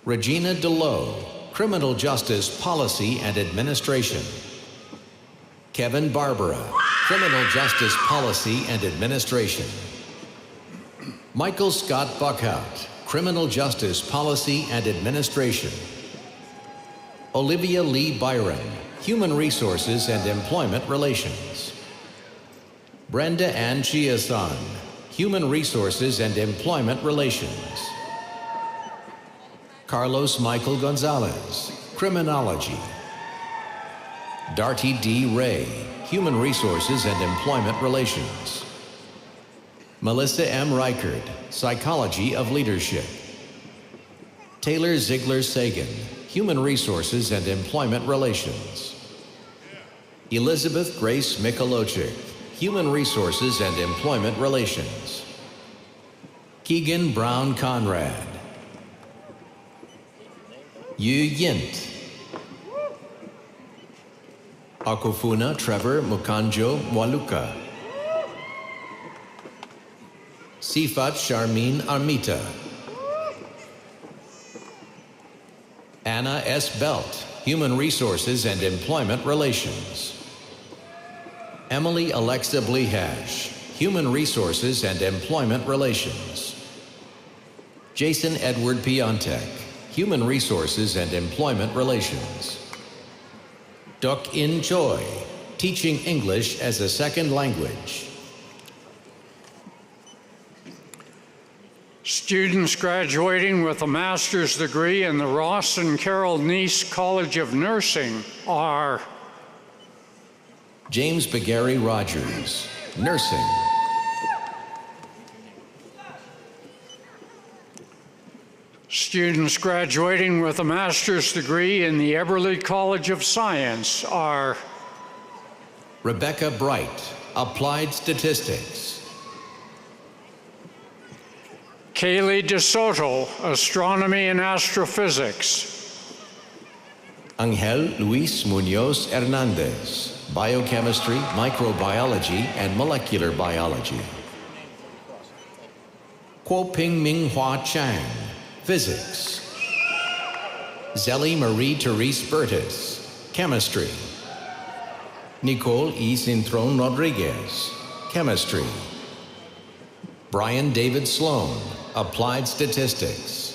Regina DeLoe, Criminal Justice Policy and Administration. Kevin Barbara, Criminal Justice Policy and Administration. Michael Scott Buckhout, Criminal Justice Policy and Administration. Olivia Lee Byron, Human Resources and Employment Relations. Brenda Ann Chiasan, Human Resources and Employment Relations. Carlos Michael Gonzalez, Criminology. Darty D. Ray, Human Resources and Employment Relations. Melissa M. Reichard, Psychology of Leadership. Taylor Ziegler Sagan, Human Resources and Employment Relations. Elizabeth Grace Mikhalochik, Human Resources and Employment Relations. Keegan Brown Conrad. Yu Yint. Akufuna Trevor Mukanjo Mwaluka. Sifat Sharmin Armita. Anna S. Belt, Human Resources and Employment Relations. Emily Alexa Blehash, Human Resources and Employment Relations. Jason Edward Piontek, Human Resources and Employment Relations. Duk In Choi, Teaching English as a Second Language. students graduating with a master's degree in the Ross and Carol Neese College of Nursing are James Begary Rogers, Nursing. students graduating with a master's degree in the Eberly College of Science are Rebecca Bright, Applied Statistics. Kaylee DeSoto, Astronomy and Astrophysics. Angel Luis Munoz Hernandez, Biochemistry, Microbiology, and Molecular Biology. Kuo Ping Ming Hua Chang, Physics. Zelly Marie Therese Bertis, Chemistry. Nicole E. Cintron Rodriguez, Chemistry. Brian David Sloan, Applied Statistics.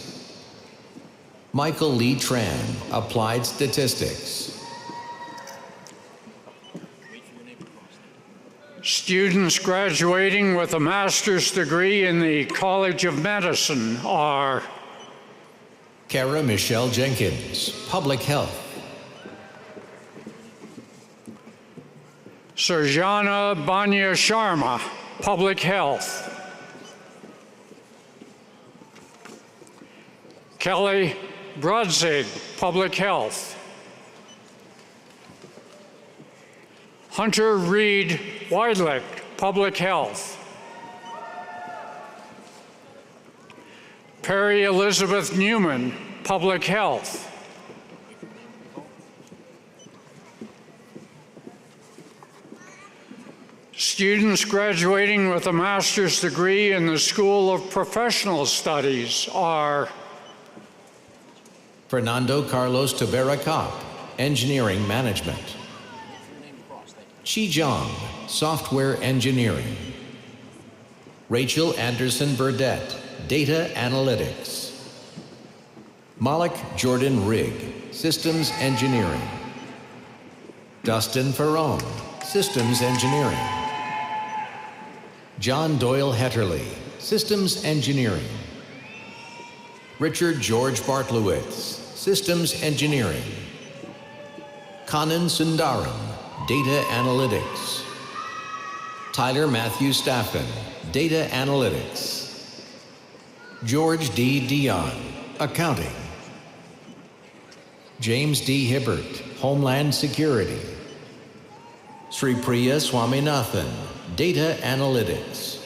Michael Lee Tran, Applied Statistics. Students graduating with a master's degree in the College of Medicine are Kara Michelle Jenkins, Public Health. Sarjana Banya Sharma, Public Health. Kelly Brodzig, Public Health. Hunter Reed Weidlich, Public Health. Perry Elizabeth Newman, Public Health. Students graduating with a master's degree in the School of Professional Studies are Fernando Carlos Tavera Kopp, Engineering Management. Chi Zhang, Software Engineering. Rachel Anderson Burdett, Data Analytics. Malik Jordan Rigg, Systems Engineering. Dustin Ferrone, Systems Engineering. John Doyle Hetterly, Systems Engineering. Richard George Bartlowitz, Systems Engineering. Kanan Sundaram, Data Analytics. Tyler Matthew Staffen, Data Analytics. George D. Dion, Accounting. James D. Hibbert, Homeland Security. Sri Priya Swaminathan, Data Analytics.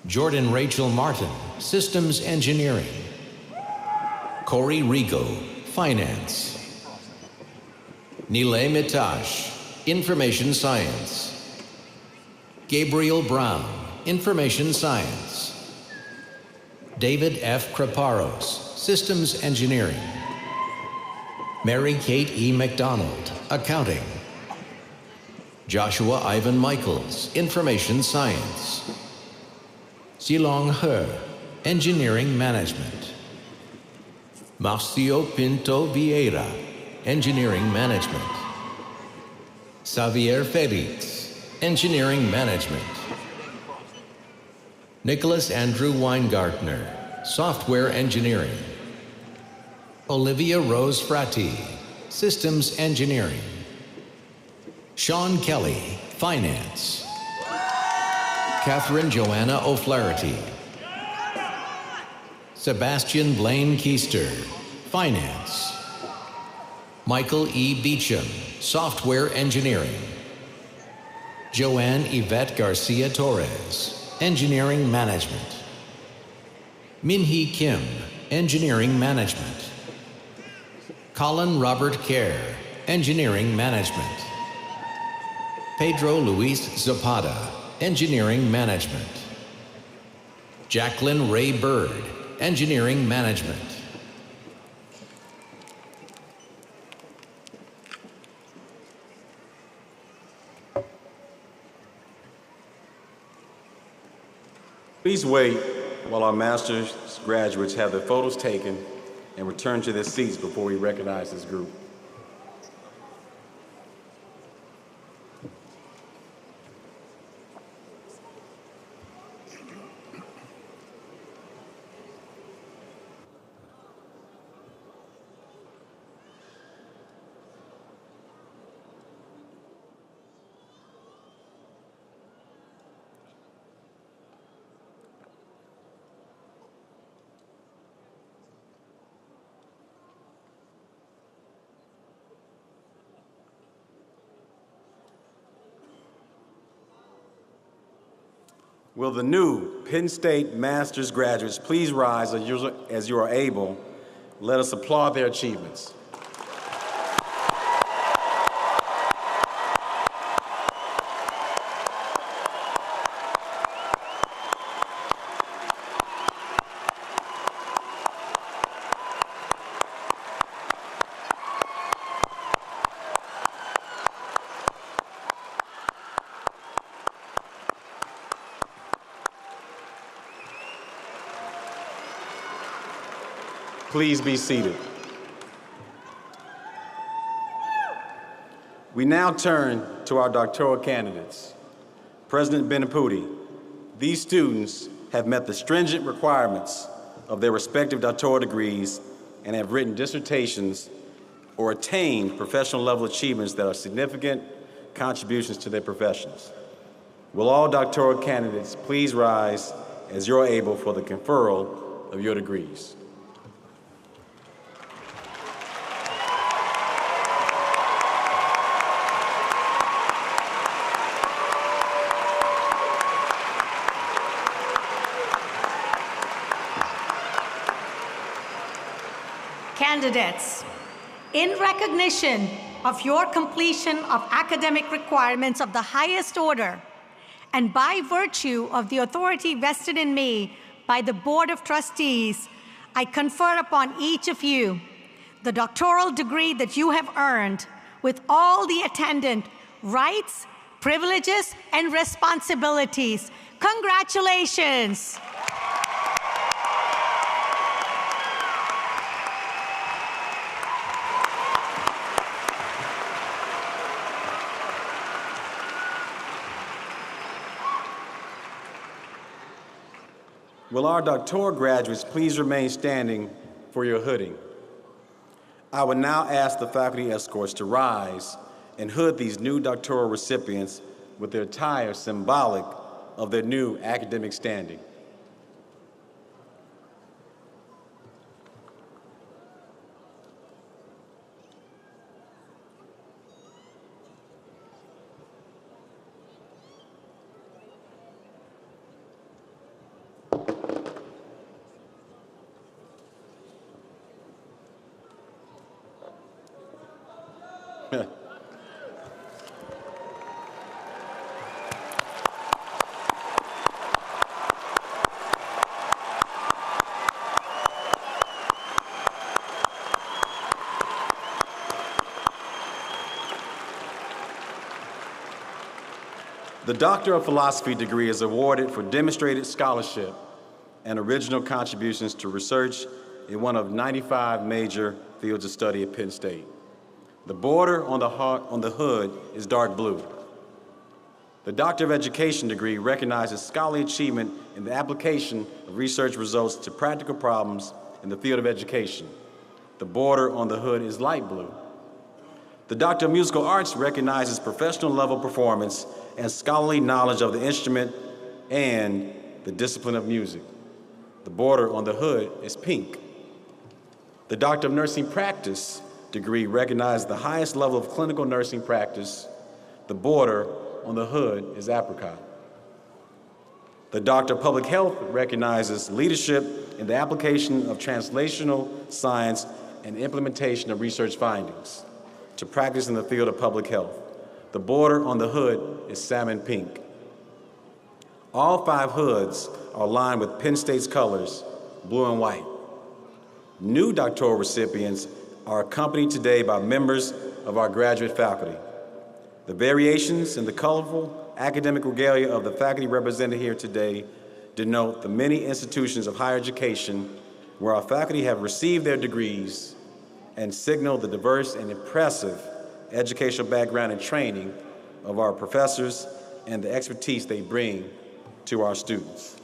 Jordan Rachel Martin, Systems Engineering. Corey Rigo, Finance. Nilay Mitash, Information Science. Gabriel Brown, Information Science. David F. Kraparos, Systems Engineering. Mary Kate E. McDonald, Accounting. Joshua Ivan Michaels, Information Science. Silong He, Engineering Management. Marcio Pinto Vieira, Engineering Management. Xavier Felix, Engineering Management. Nicholas Andrew Weingartner, Software Engineering. Olivia Rose Frati, Systems Engineering. Sean Kelly, Finance. Catherine Joanna O'Flaherty. Sebastian Blaine Keister, Finance. Michael E. Beecham, Software Engineering. Joanne Yvette Garcia Torres, Engineering Management. Min-hee Kim, Engineering Management. Colin Robert Kerr, Engineering Management. Pedro Luis Zapata, Engineering Management. Jacqueline Ray Bird, Engineering Management. Please wait while our master's graduates have their photos taken and return to their seats before we recognize this group. Will the new Penn State Master's graduates please rise as you are able? Let us applaud their achievements. Please be seated. We now turn to our doctoral candidates. President Benaputi, these students have met the stringent requirements of their respective doctoral degrees and have written dissertations or attained professional level achievements that are significant contributions to their professions. Will all doctoral candidates please rise as you're able for the conferral of your degrees. Candidates, in recognition of your completion of academic requirements of the highest order, and by virtue of the authority vested in me by the Board of Trustees, I confer upon each of you the doctoral degree that you have earned with all the attendant rights, privileges, and responsibilities. Congratulations. Will our doctoral graduates please remain standing for your hooding? I will now ask the faculty escorts to rise and hood these new doctoral recipients with their attire symbolic of their new academic standing. The Doctor of Philosophy degree is awarded for demonstrated scholarship and original contributions to research in one of 95 major fields of study at Penn State. The border on the hood is dark blue. The Doctor of Education degree recognizes scholarly achievement in the application of research results to practical problems in the field of education. The border on the hood is light blue. The Doctor of Musical Arts recognizes professional level performance and scholarly knowledge of the instrument and the discipline of music. The border on the hood is pink. The Doctor of Nursing Practice degree recognizes the highest level of clinical nursing practice. The border on the hood is apricot. The Doctor of Public Health recognizes leadership in the application of translational science and implementation of research findings to practice in the field of public health. The border on the hood is salmon pink. All 5 hoods are aligned with Penn State's colors, blue and white. New doctoral recipients are accompanied today by members of our graduate faculty. The variations in the colorful academic regalia of the faculty represented here today denote the many institutions of higher education where our faculty have received their degrees and signal the diverse and impressive educational background and training of our professors and the expertise they bring to our students.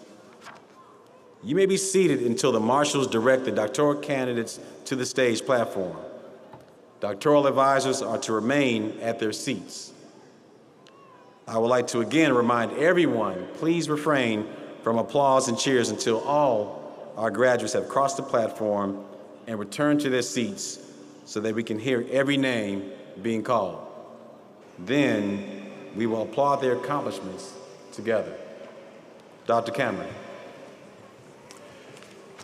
You may be seated until the marshals direct the doctoral candidates to the stage platform. Doctoral advisors are to remain at their seats. I would like to again remind everyone, please refrain from applause and cheers until all our graduates have crossed the platform and returned to their seats so that we can hear every name being called. Then we will applaud their accomplishments together. Dr. Cameron.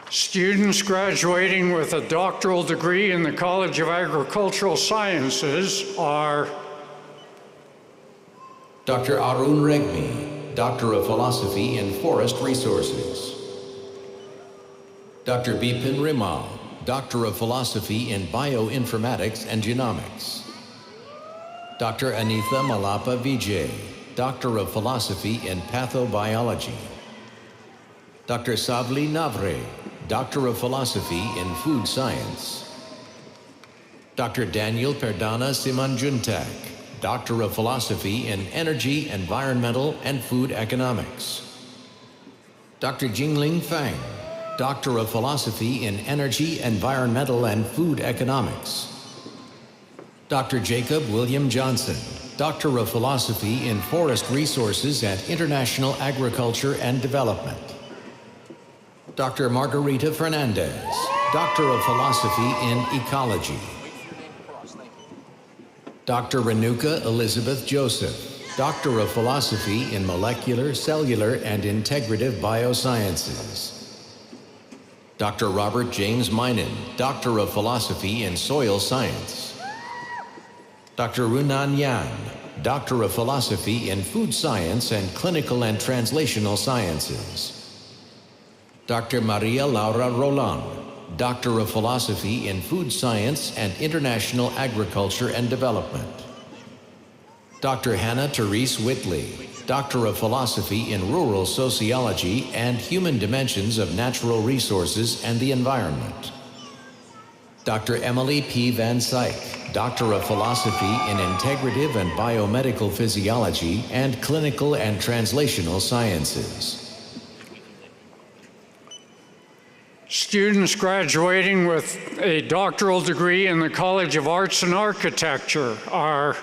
Students graduating with a doctoral degree in the College of Agricultural Sciences are Dr. Arun Regmi, Doctor of Philosophy in Forest Resources. Dr. Bipin Rimal, Doctor of Philosophy in Bioinformatics and Genomics. Dr. Anitha Malapa Vijay, Doctor of Philosophy in Pathobiology. Dr. Savli Navre, Doctor of Philosophy in Food Science. Dr. Daniel Perdana Simanjuntak, Doctor of Philosophy in Energy, Environmental, and Food Economics. Dr. Jingling Fang, Doctor of Philosophy in Energy, Environmental, and Food Economics. Dr. Jacob William Johnson, Doctor of Philosophy in Forest Resources and International Agriculture and Development. Dr. Margarita Fernandez, Doctor of Philosophy in Ecology. Dr. Renuka Elizabeth Joseph, Doctor of Philosophy in Molecular, Cellular, and Integrative Biosciences. Dr. Robert James Minen, Doctor of Philosophy in Soil Science. Dr. Runan Yan, Doctor of Philosophy in Food Science and Clinical and Translational Sciences. Dr. Maria Laura Roland, Doctor of Philosophy in Food Science and International Agriculture and Development. Dr. Hannah Therese Whitley, Doctor of Philosophy in Rural Sociology and Human Dimensions of Natural Resources and the Environment. Dr. Emily P. Van Syke, Doctor of Philosophy in Integrative and Biomedical Physiology and Clinical and Translational Sciences. Students graduating with a doctoral degree in the College of Arts and Architecture are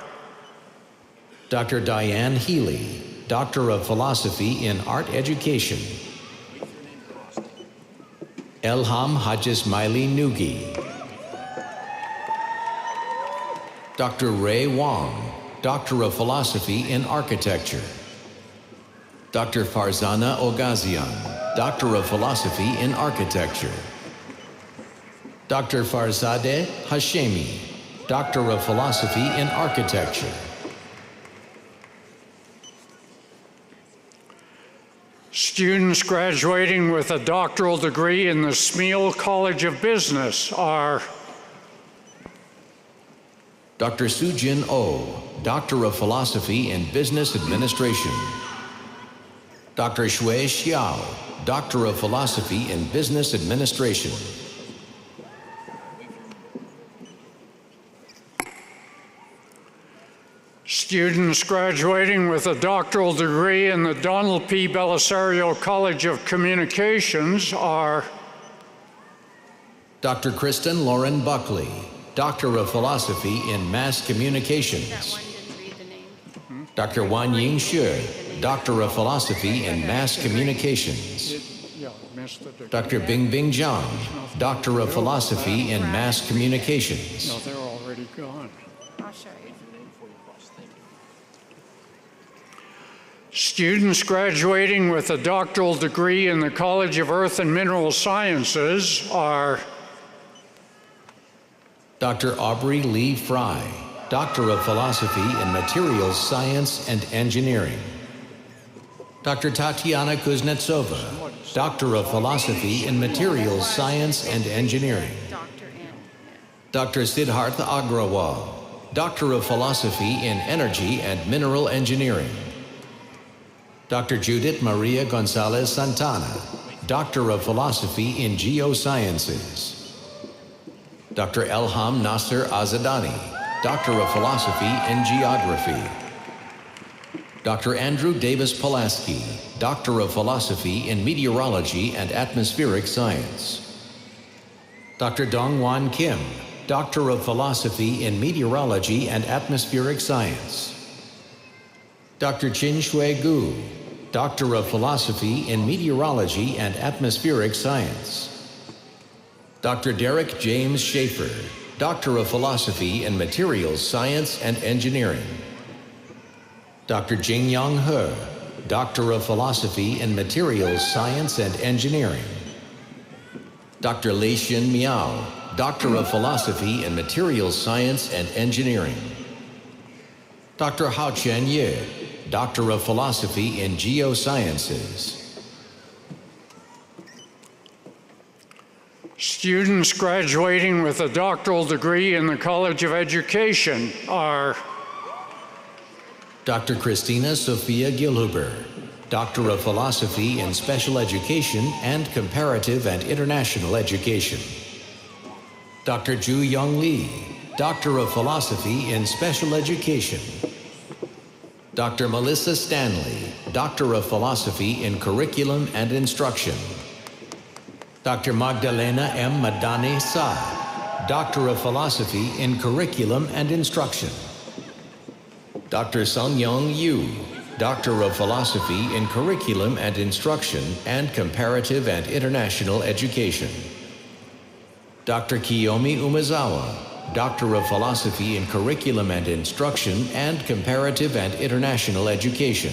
Dr. Diane Healy, Doctor of Philosophy in Art Education. Elham Hajismaili Nugi. Dr. Ray Wong, Doctor of Philosophy in Architecture. Dr. Farzana Ogazian, Doctor of Philosophy in Architecture. Dr. Farzadeh Hashemi, Doctor of Philosophy in Architecture. students graduating with a doctoral degree in the Smeal College of Business are Dr. Sujin Oh, Doctor of Philosophy in Business Administration. Dr. Shui Xiao, Doctor of Philosophy in Business Administration. students graduating with a doctoral degree in the Donald P. Belisario College of Communications are Dr. Kristen Lauren Buckley, Doctor of Philosophy in Mass Communications. Dr. Wan Ying Xue, Doctor of Philosophy in Mass Communications. Dr. Bingbing Zhang, Doctor of Philosophy in Mass Communications. no, they're already gone. I'll show you. Students graduating with a doctoral degree in the College of Earth and Mineral Sciences are Dr. Aubrey Lee Fry, Doctor of Philosophy in Materials Science and Engineering. Dr. Tatiana Kuznetsova, Doctor of Philosophy in Materials Science and Engineering. Dr. Siddhartha Agrawal, Doctor of Philosophy in Energy and Mineral Engineering. Dr. Judith Maria Gonzalez Santana, Doctor of Philosophy in Geosciences. Dr. Elham Nasser Azadani, Doctor of Philosophy in Geography. Dr. Andrew Davis Pulaski, Doctor of Philosophy in Meteorology and Atmospheric Science. Dr. Dongwan Kim, Doctor of Philosophy in Meteorology and Atmospheric Science. Dr. Chin Shui Gu, Doctor of Philosophy in Meteorology and Atmospheric Science. Dr. Derek James Schaefer, Doctor of Philosophy in Materials Science and Engineering. Dr. Jingyang He, Doctor of Philosophy in Materials Science and Engineering. Dr. Lei Xin Miao, Doctor of Philosophy in Materials Science and Engineering. Dr. Hao Chen Ye, Doctor of Philosophy in Geosciences. students graduating with a doctoral degree in the College of Education are Dr. Christina Sophia Gilhuber, Doctor of Philosophy in Special Education and Comparative and International Education. Dr. Ju Young Lee, Doctor of Philosophy in Special Education. Dr. Melissa Stanley, Doctor of Philosophy in Curriculum and Instruction. Dr. Magdalena M. Madani Sa, Doctor of Philosophy in Curriculum and Instruction. Dr. Sung Young Yu, Doctor of Philosophy in Curriculum and Instruction and Comparative and International Education. Dr. Kiyomi Umezawa, Doctor of Philosophy in Curriculum and Instruction and Comparative and International Education.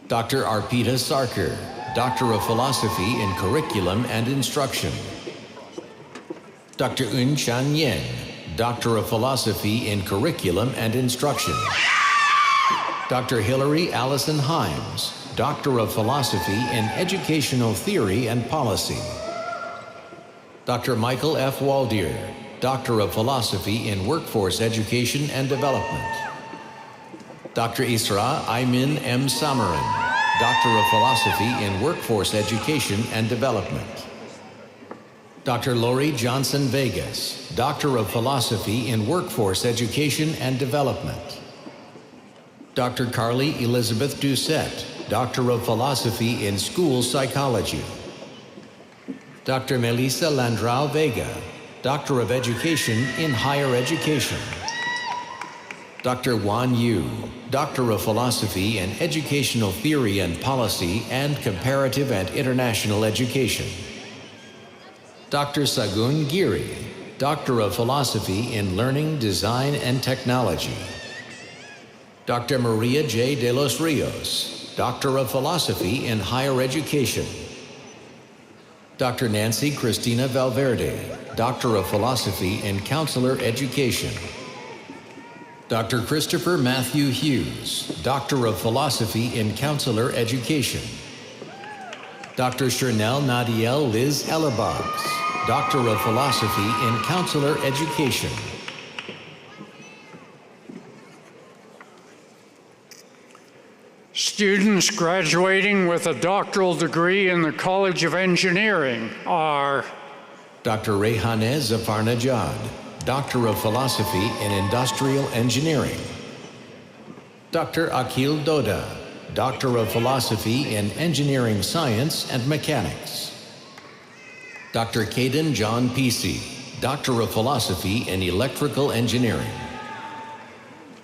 Dr. Arpita Sarkar, Doctor of Philosophy in Curriculum and Instruction. Dr. Un Chan Yen, Doctor of Philosophy in Curriculum and Instruction. Dr. Hilary Allison Himes, Doctor of Philosophy in Educational Theory and Policy. Dr. Michael F. Waldier, Doctor of Philosophy in Workforce Education and Development. Dr. Isra Aymin M. Samaran, Doctor of Philosophy in Workforce Education and Development. Dr. Lori Johnson Vegas, Doctor of Philosophy in Workforce Education and Development. Dr. Carly Elizabeth Doucette, Doctor of Philosophy in School Psychology. Dr. Melissa Landrau Vega, Doctor of Education in Higher Education. Dr. Wan Yu, Doctor of Philosophy in Educational Theory and Policy and Comparative and International Education. Dr. Sagun Giri, Doctor of Philosophy in Learning, Design, and Technology. Dr. Maria J. de los Rios, Doctor of Philosophy in Higher Education. Dr. Nancy Cristina Valverde, Doctor of Philosophy in Counselor Education. Dr. Christopher Matthew Hughes, Doctor of Philosophy in Counselor Education. Dr. Shernell Nadiel Liz Ellerboggs, Doctor of Philosophy in Counselor Education. Students graduating with a doctoral degree in the College of Engineering are Dr. Rehane Zafar Najad, Doctor of Philosophy in Industrial Engineering. Dr. Akil Doda, Doctor of Philosophy in Engineering Science and Mechanics. Dr. Caden John Pesey, Doctor of Philosophy in Electrical Engineering.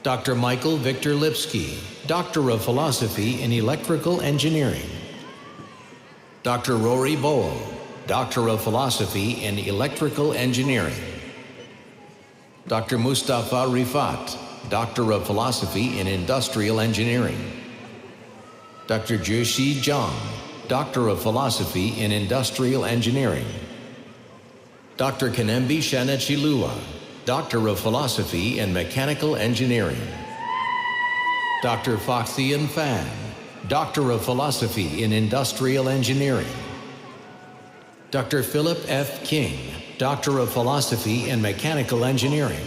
Dr. Michael Victor Lipsky, Doctor of Philosophy in Electrical Engineering. Dr. Rory Bowl, Doctor of Philosophy in Electrical Engineering. Dr. Mustafa Rifat, Doctor of Philosophy in Industrial Engineering. Dr. Joshi Zhang, Doctor of Philosophy in Industrial Engineering. Dr. Kanembi Shanachilua, Doctor of Philosophy in Mechanical Engineering. Dr. Foxian Fan, Doctor of Philosophy in Industrial Engineering. Dr. Philip F. King, Doctor of Philosophy in Mechanical Engineering.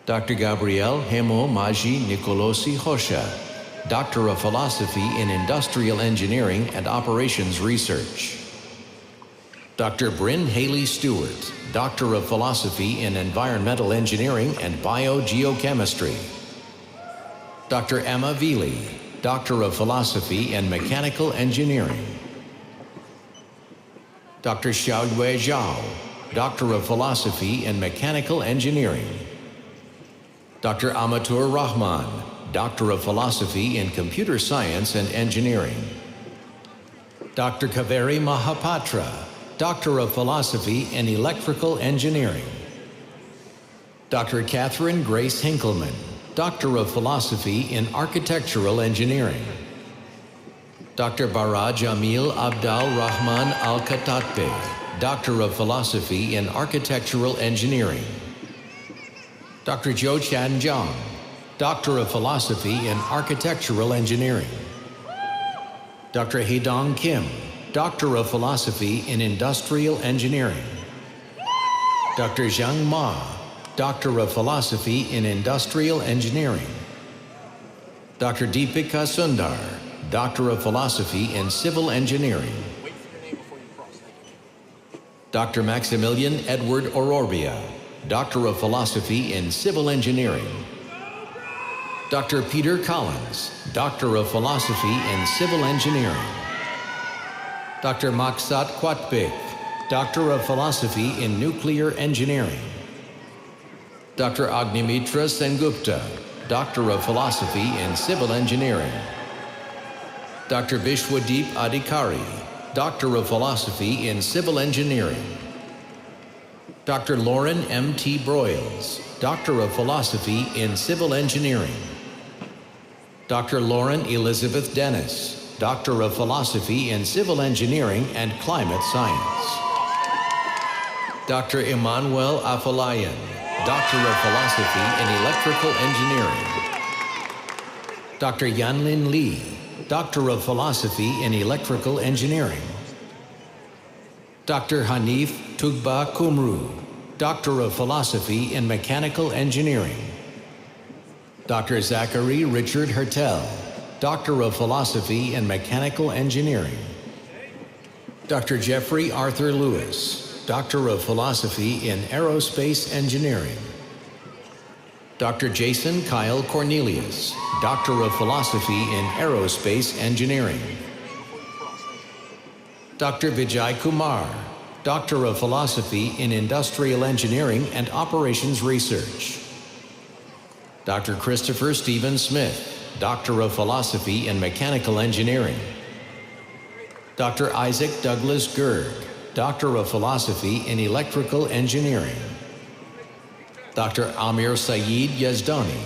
Dr. Gabriel Hemo Maji Nicolosi Hosha, Doctor of Philosophy in Industrial Engineering and Operations Research. Dr. Bryn Haley Stewart, Doctor of Philosophy in Environmental Engineering and Biogeochemistry. Dr. Emma Veely, Doctor of Philosophy in Mechanical Engineering. Dr. Xiaoyue Zhao, Doctor of Philosophy in Mechanical Engineering. Dr. Amatur Rahman, Doctor of Philosophy in Computer Science and Engineering. Dr. Kaveri Mahapatra, Doctor of Philosophy in Electrical Engineering. Dr. Catherine Grace Hinkleman, Doctor of Philosophy in Architectural Engineering. Dr. Bara Jamil Abdal Rahman Al-Khatatbe, Doctor of Philosophy in Architectural Engineering. Dr. Zhou Chan Zhang, Doctor of Philosophy in Architectural Engineering. Dr. Heidong Kim, Doctor of Philosophy in Industrial Engineering. Dr. Zhang Ma, Doctor of Philosophy in Industrial Engineering. Dr. Deepika Sundar, Doctor of Philosophy in Civil Engineering. Dr. Maximilian Edward Ororbia, Doctor of Philosophy in Civil Engineering. Dr. Peter Collins, Doctor of Philosophy in Civil Engineering. Dr. Maksat Kwatbek, Doctor of Philosophy in Nuclear Engineering. Dr. Agnimitra Sengupta, Doctor of Philosophy in Civil Engineering. Dr. Bishwadeep Adhikari, Doctor of Philosophy in Civil Engineering. Dr. Lauren M.T. Broyles, Doctor of Philosophy in Civil Engineering. Dr. Lauren Elizabeth Dennis, Doctor of Philosophy in Civil Engineering and Climate Science. Dr. Emmanuel Afolayan, Doctor of Philosophy in Electrical Engineering. Dr. Yanlin Lee, Doctor of Philosophy in Electrical Engineering. Dr. Hanif Tugba Kumru, Doctor of Philosophy in Mechanical Engineering. Dr. Zachary Richard Hertel, Doctor of Philosophy in Mechanical Engineering. Dr. Jeffrey Arthur Lewis, Doctor of Philosophy in Aerospace Engineering. Dr. Jason Kyle Cornelius, Doctor of Philosophy in Aerospace Engineering. Dr. Vijay Kumar, Doctor of Philosophy in Industrial Engineering and Operations Research. Dr. Christopher Stephen Smith, Doctor of Philosophy in Mechanical Engineering. Dr. Isaac Douglas Gerg, Doctor of Philosophy in Electrical Engineering. Dr. Amir Saeed Yazdani,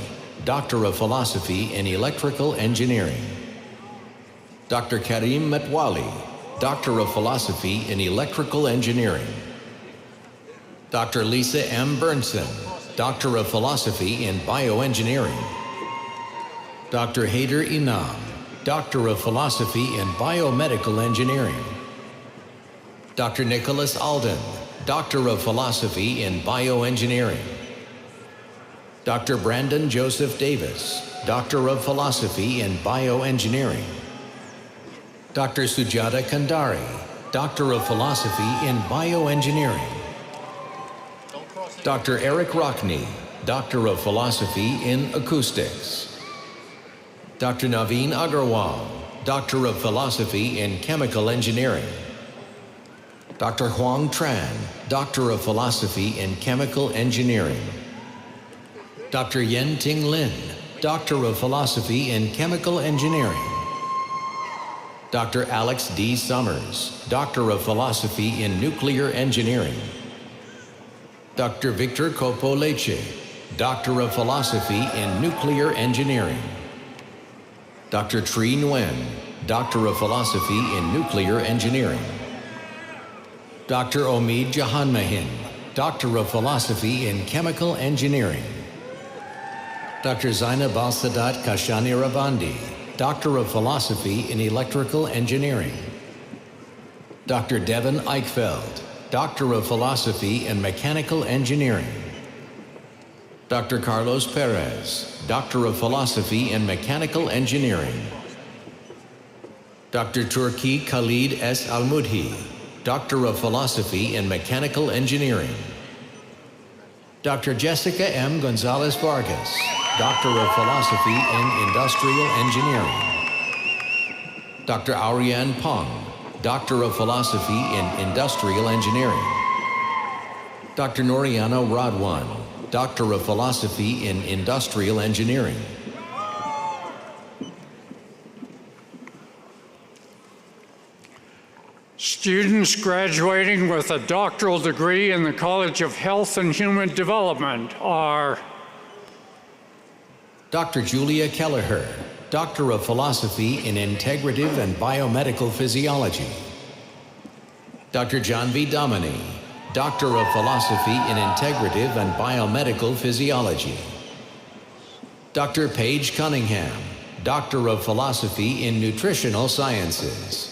Doctor of Philosophy in Electrical Engineering. Dr. Karim Metwali, Doctor of Philosophy in Electrical Engineering. Dr. Lisa M. Bernson, Doctor of Philosophy in Bioengineering. Dr. Haider Inam, Doctor of Philosophy in Biomedical Engineering. Dr. Nicholas Alden, Doctor of Philosophy in Bioengineering. Dr. Brandon Joseph Davis, Doctor of Philosophy in Bioengineering. Dr. Sujata Kandari, Doctor of Philosophy in Bioengineering. Dr. Eric Rockney, Doctor of Philosophy in Acoustics. Dr. Naveen Agarwal, Doctor of Philosophy in Chemical Engineering. Dr. Huang Tran, Doctor of Philosophy in Chemical Engineering. Dr. Yen Ting Lin, Doctor of Philosophy in Chemical Engineering. Dr. Alex D. Summers, Doctor of Philosophy in Nuclear Engineering. Dr. Victor Copo Leche, Doctor of Philosophy in Nuclear Engineering. Dr. Tri Nguyen, Doctor of Philosophy in Nuclear Engineering. Dr. Omid Jahanmahin, Doctor of Philosophy in Chemical Engineering. Dr. Zainab Al-Sadat Kashani Ravandi, Doctor of Philosophy in Electrical Engineering. Dr. Devin Eichfeld, Doctor of Philosophy in Mechanical Engineering. Dr. Carlos Perez, Doctor of Philosophy in Mechanical Engineering. Dr. Turki Khalid S. Al-Mudhi, Doctor of Philosophy in Mechanical Engineering. Dr. Jessica M. Gonzalez Vargas, Doctor of Philosophy in Industrial Engineering. Dr. Ariane Pong, Doctor of Philosophy in Industrial Engineering. Dr. Noriana Radwan, Doctor of Philosophy in Industrial Engineering. Students graduating with a doctoral degree in the College of Health and Human Development are Dr. Julia Kelleher, Doctor of Philosophy in Integrative and Biomedical Physiology. Dr. John V. Domini, Doctor of Philosophy in Integrative and Biomedical Physiology. Dr. Paige Cunningham, Doctor of Philosophy in Nutritional Sciences.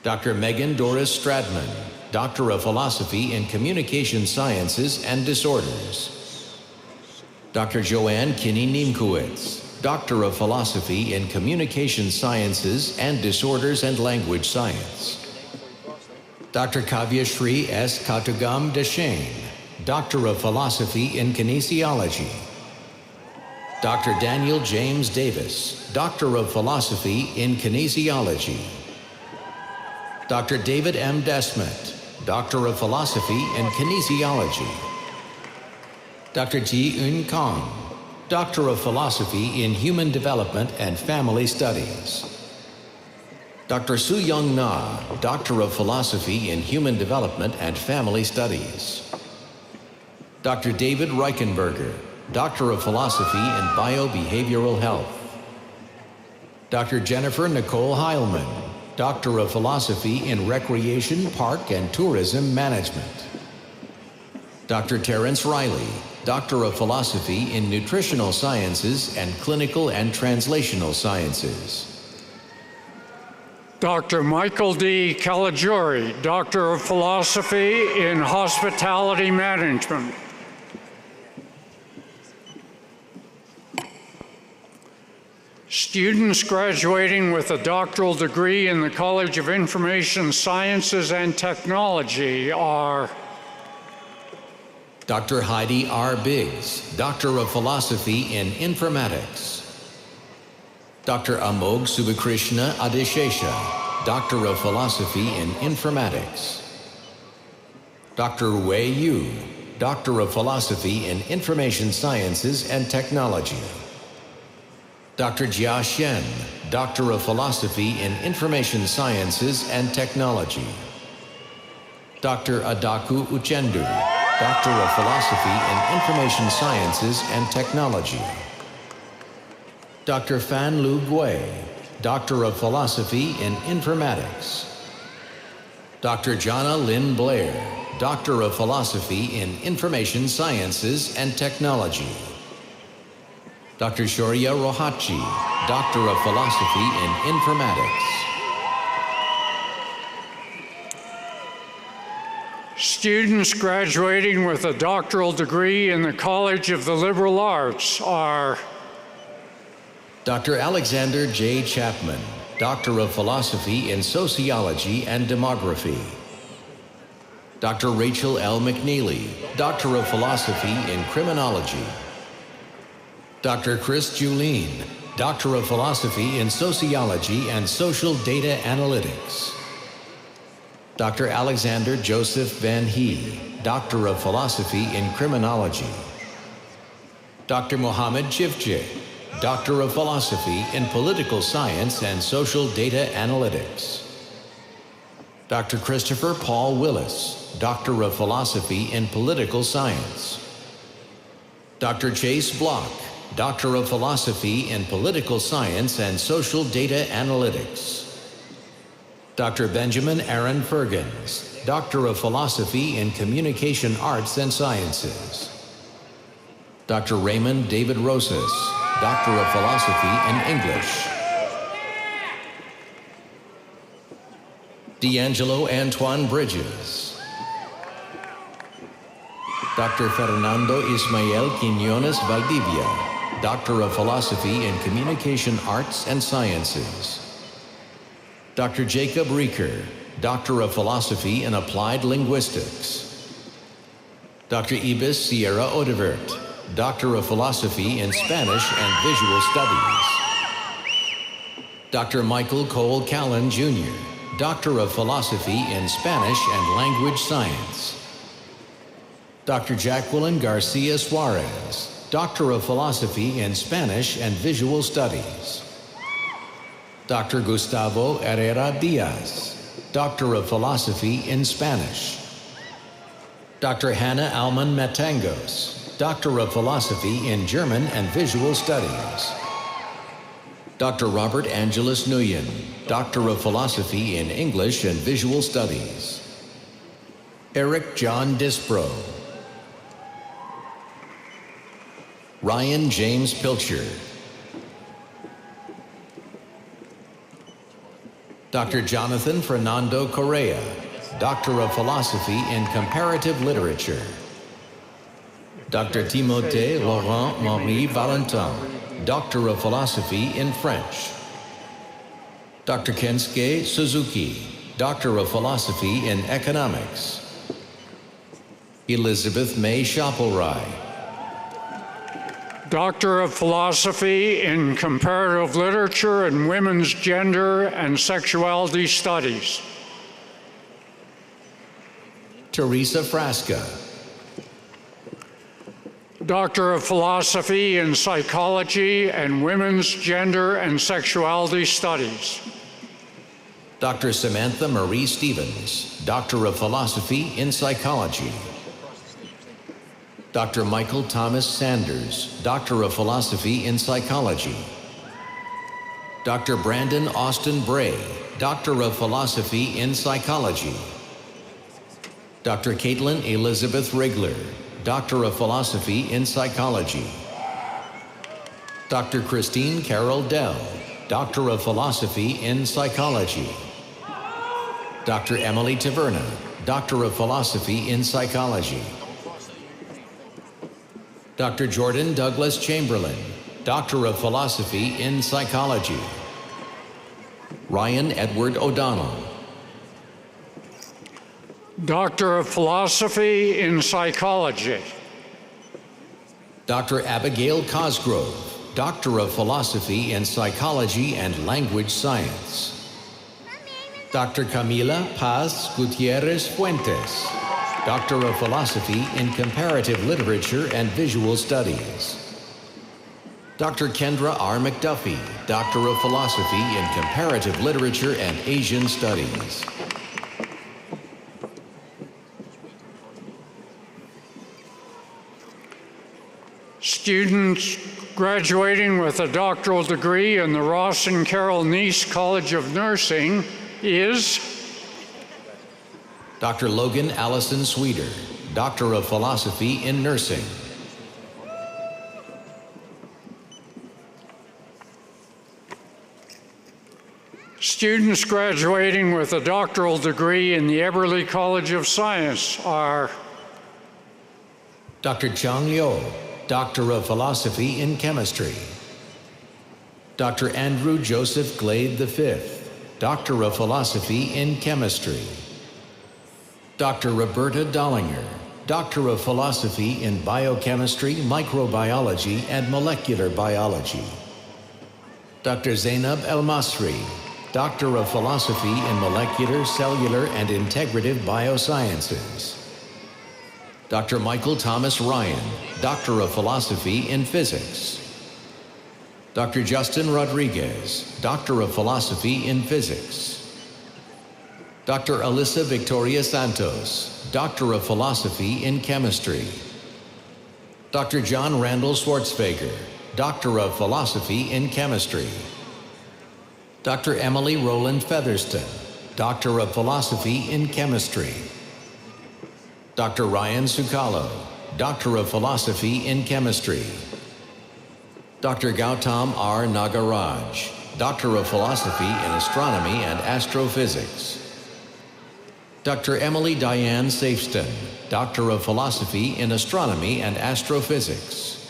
Dr. Megan Doris Stradman, Doctor of Philosophy in Communication Sciences and Disorders. Dr. Joanne Kinney Niemkowitz, Doctor of Philosophy in Communication Sciences and Disorders and Language Science. Dr. Kavya Shri S. Katugam Deshane, Doctor of Philosophy in Kinesiology. Dr. Daniel James Davis, Doctor of Philosophy in Kinesiology. Dr. David M. Desmet, Doctor of Philosophy in Kinesiology. Dr. Ji Eun Kong, Doctor of Philosophy in Human Development and Family Studies. Dr. Su Young Na, Doctor of Philosophy in Human Development and Family Studies. Dr. David Reichenberger, Doctor of Philosophy in Biobehavioral Health. Dr. Jennifer Nicole Heilman, Doctor of Philosophy in Recreation, Park, and Tourism Management. Dr. Terrence Riley, Doctor of Philosophy in Nutritional Sciences and Clinical and Translational Sciences. Dr. Michael D. Caligiuri, Doctor of Philosophy in Hospitality Management. Students graduating with a doctoral degree in the College of Information Sciences and Technology are Dr. Heidi R. Biggs, Doctor of Philosophy in Informatics. Dr. Amog Subhakrishna Adeshesha, Doctor of Philosophy in Informatics. Dr. Wei Yu, Doctor of Philosophy in Information Sciences and Technology. Dr. Jia Shen, Doctor of Philosophy in Information Sciences and Technology. Dr. Adaku Uchendu, Doctor of Philosophy in Information Sciences and Technology. Dr. Fan Lu Gui, Doctor of Philosophy in Informatics. Dr. Jana Lynn Blair, Doctor of Philosophy in Information Sciences and Technology. Dr. Shoria Rohachi, Doctor of Philosophy in Informatics. Students graduating with a doctoral degree in the College of the Liberal Arts are Dr. Alexander J. Chapman, Doctor of Philosophy in Sociology and Demography. Dr. Rachel L. McNeely, Doctor of Philosophy in Criminology. Dr. Chris Julien, Doctor of Philosophy in Sociology and Social Data Analytics. Dr. Alexander Joseph Van Hee, Doctor of Philosophy in Criminology. Dr. Mohammed Chifje, Doctor of Philosophy in Political Science and Social Data Analytics. Dr. Christopher Paul Willis, Doctor of Philosophy in Political Science. Dr. Chase Block, Doctor of Philosophy in Political Science and Social Data Analytics. Dr. Benjamin Aaron Fergens, Doctor of Philosophy in Communication Arts and Sciences. Dr. Raymond David Rosas, Doctor of Philosophy in English. D'Angelo Antoine Bridges. Dr. Fernando Ismael Quiñones Valdivia, Doctor of Philosophy in Communication Arts and Sciences. Dr. Jacob Rieker, Doctor of Philosophy in Applied Linguistics. Dr. Ibis Sierra Odevert, Doctor of Philosophy in Spanish and Visual Studies. Dr. Michael Cole Callan, Jr., Doctor of Philosophy in Spanish and Language Science. Dr. Jacqueline Garcia Suarez, Doctor of Philosophy in Spanish and Visual Studies. Dr. Gustavo Herrera Diaz, Doctor of Philosophy in Spanish. Dr. Hannah Alman Matangos, Doctor of Philosophy in German and Visual Studies. Dr. Robert Angelus Nguyen, Doctor of Philosophy in English and Visual Studies. Eric John Dispro. Ryan James Pilcher. Dr. Jonathan Fernando Correa, Doctor of Philosophy in Comparative Literature. Dr. Timothée Laurent Marie Valentin, Doctor of Philosophy in French. Dr. Kensuke Suzuki, Doctor of Philosophy in Economics. Elizabeth May Shapelrai. Doctor of Philosophy in Comparative Literature and Women's Gender and Sexuality Studies. Teresa Frasca. Doctor of Philosophy in Psychology and Women's Gender and Sexuality Studies. Dr. Samantha Marie Stevens, Doctor of Philosophy in Psychology. Dr. Michael Thomas Sanders, Doctor of Philosophy in Psychology. Dr. Brandon Austin Bray, Doctor of Philosophy in Psychology. Dr. Caitlin Elizabeth Rigler, Doctor of Philosophy in Psychology. Dr. Christine Carol Dell, Doctor of Philosophy in Psychology. Dr. Emily Taverna, Doctor of Philosophy in Psychology. Dr. Jordan Douglas Chamberlain, Doctor of Philosophy in Psychology. Ryan Edward O'Donnell. Doctor of Philosophy in Psychology. Dr. Abigail Cosgrove, Doctor of Philosophy in Psychology and Language Science. Dr. Camila Paz Gutierrez Fuentes, Doctor of Philosophy in Comparative Literature and Visual Studies. Dr. Kendra R. McDuffie, Doctor of Philosophy in Comparative Literature and Asian Studies. Students graduating with a doctoral degree in the Ross and Carol Neese College of Nursing is Dr. Logan Allison Sweeter, Doctor of Philosophy in Nursing. Students graduating with a doctoral degree in the Eberly College of Science are Dr. Chang Liu, Doctor of Philosophy in Chemistry. Dr. Andrew Joseph Glade V, Doctor of Philosophy in Chemistry. Dr. Roberta Dollinger, Doctor of Philosophy in Biochemistry, Microbiology, and Molecular Biology. Dr. Zainab El-Masri, Doctor of Philosophy in Molecular, Cellular, and Integrative Biosciences. Dr. Michael Thomas Ryan, Doctor of Philosophy in Physics. Dr. Justin Rodriguez, Doctor of Philosophy in Physics. Dr. Alyssa Victoria Santos, Doctor of Philosophy in Chemistry. Dr. John Randall Schwartzweger, Doctor of Philosophy in Chemistry. Dr. Emily Rowland Featherston, Doctor of Philosophy in Chemistry. Dr. Ryan Sukalo, Doctor of Philosophy in Chemistry. Dr. Gautam R. Nagaraj, Doctor of Philosophy in Astronomy and Astrophysics. Dr. Emily Diane Safeston, Doctor of Philosophy in Astronomy and Astrophysics.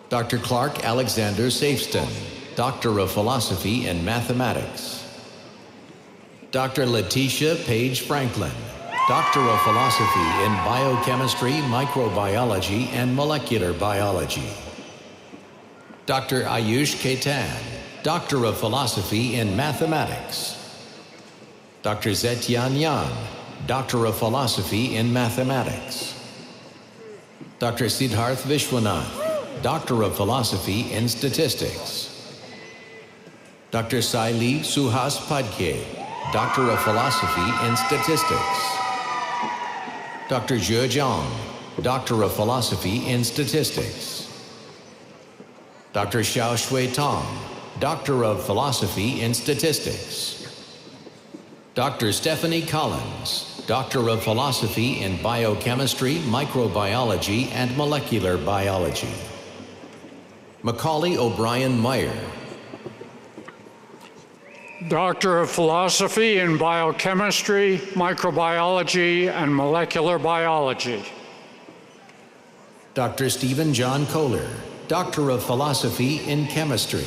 Dr. Clark Alexander Safeston, Doctor of Philosophy in Mathematics. Dr. Letitia Page Franklin, Doctor of Philosophy in Biochemistry, Microbiology, and Molecular Biology. Dr. Ayush Ketan, Doctor of Philosophy in Mathematics. Dr. Zetian Yan, Doctor of Philosophy in Mathematics. Dr. Siddharth Vishwanath, Doctor of Philosophy in Statistics. Dr. Saili Suhas Padke, Doctor of Philosophy in Statistics. Dr. Zhe Jiang, Doctor of Philosophy in Statistics. Dr. Xiao Shui Tong, Doctor of Philosophy in Statistics. Dr. Stephanie Collins, Doctor of Philosophy in Biochemistry, Microbiology, and Molecular Biology. Macaulay O'Brien Meyer, Doctor of Philosophy in Biochemistry, Microbiology, and Molecular Biology. Dr. Stephen John Kohler, Doctor of Philosophy in Chemistry.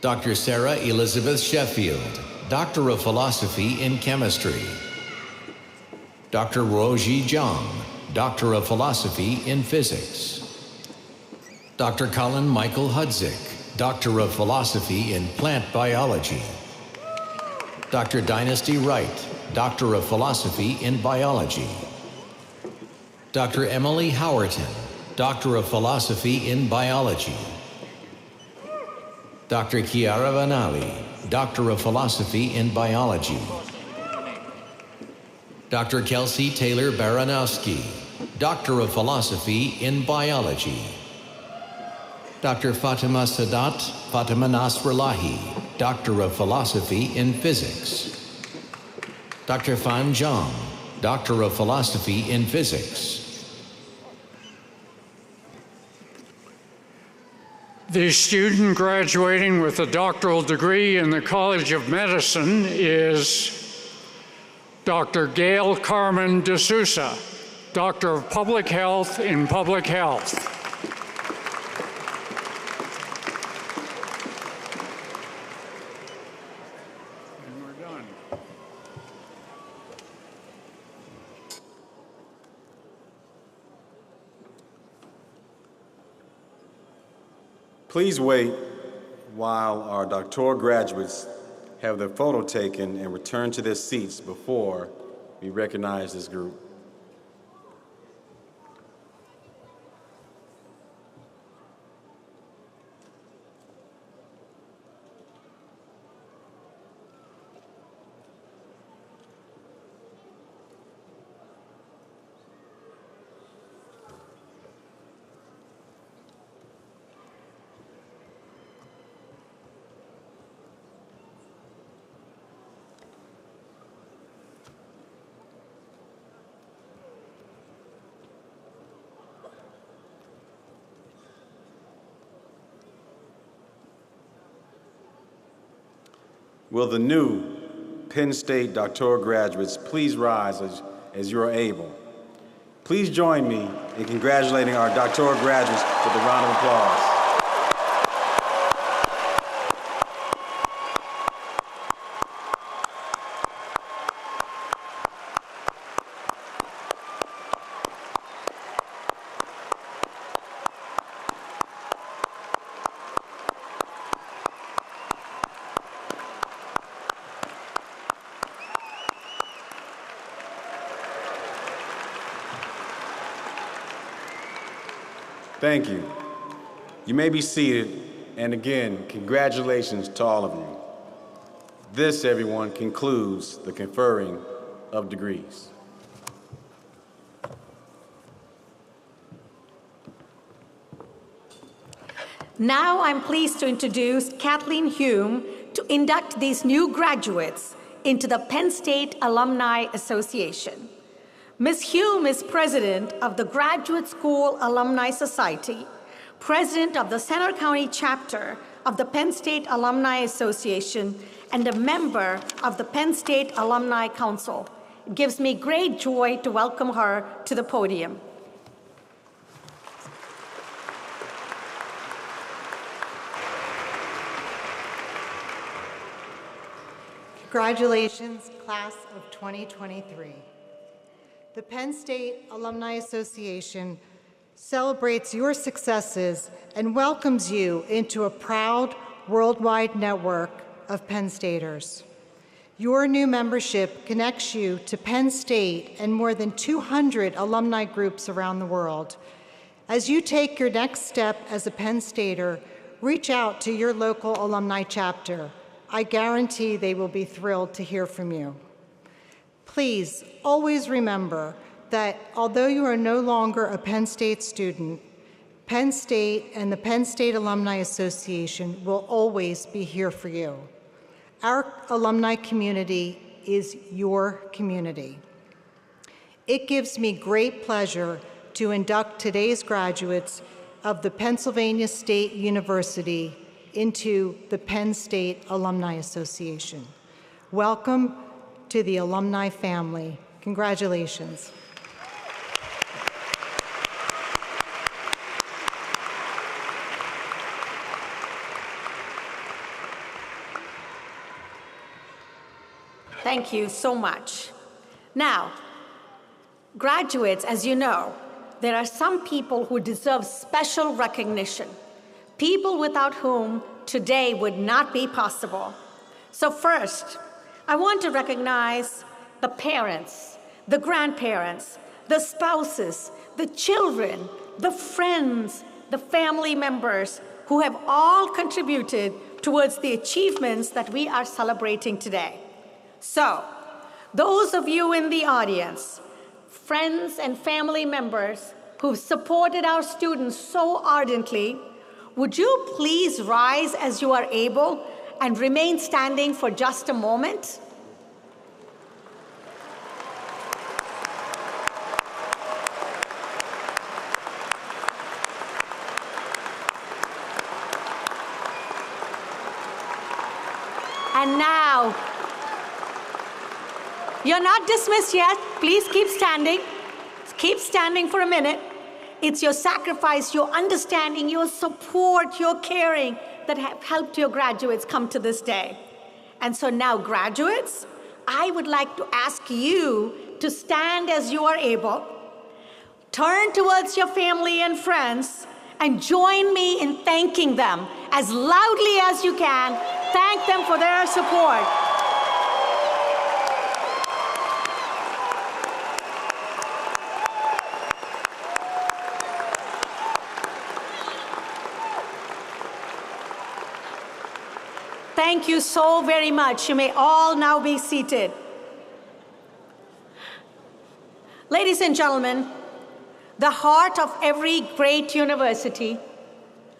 Dr. Sarah Elizabeth Sheffield, Doctor of Philosophy in Chemistry. Dr. Roji Jiang, Doctor of Philosophy in Physics. Dr. Colin Michael Hudzik, Doctor of Philosophy in Plant Biology. Dr. Dynasty Wright, Doctor of Philosophy in Biology. Dr. Emily Howerton, Doctor of Philosophy in Biology. Dr. Chiara Vanali, Doctor of Philosophy in Biology. Dr. Kelsey Taylor Baranowski, Doctor of Philosophy in Biology. Dr. Fatima Sadat Fatima Nasralahi, Doctor of Philosophy in Physics. Dr. Fan Zhang, Doctor of Philosophy in Physics. The student graduating with a doctoral degree in the College of Medicine is Dr. Gail Carmen D'Souza, Doctor of Public Health in Public Health. Please wait while our doctoral graduates have their photo taken and return to their seats before we recognize this group. Will the new Penn State doctoral graduates please rise as you are able? Please join me in congratulating our doctoral graduates with a round of applause. Thank you. You may be seated, and again, congratulations to all of you. This, everyone, concludes the conferring of degrees. Now I'm pleased to introduce Kathleen Hume to induct these new graduates into the Penn State Alumni Association. Ms. Hume is president of the Graduate School Alumni Society, president of the Center County chapter of the Penn State Alumni Association, and a member of the Penn State Alumni Council. It gives me great joy to welcome her to the podium. Congratulations, class of 2023. The Penn State Alumni Association celebrates your successes and welcomes you into a proud worldwide network of Penn Staters. Your new membership connects you to Penn State and more than 200 alumni groups around the world. As you take your next step as a Penn Stater, reach out to your local alumni chapter. I guarantee they will be thrilled to hear from you. Please always remember that although you are no longer a Penn State student, Penn State and the Penn State Alumni Association will always be here for you. Our alumni community is your community. It gives me great pleasure to induct today's graduates of the Pennsylvania State University into the Penn State Alumni Association. Welcome to the alumni family. Congratulations. Thank you so much. Now, graduates, as you know, there are some people who deserve special recognition, people without whom today would not be possible. So first, I want to recognize the parents, the grandparents, the spouses, the children, the friends, the family members who have all contributed towards the achievements that we are celebrating today. So, those of you in the audience, friends and family members who've supported our students so ardently, would you please rise as you are able and remain standing for just a moment? And now, you're not dismissed yet. Please keep standing. Keep standing for a minute. It's your sacrifice, your understanding, your support, your caring that have helped your graduates come to this day. And so now, graduates, I would like to ask you to stand as you are able, turn towards your family and friends, and join me in thanking them as loudly as you can thank them for their support. Thank you so very much. You may all now be seated. Ladies and gentlemen, the heart of every great university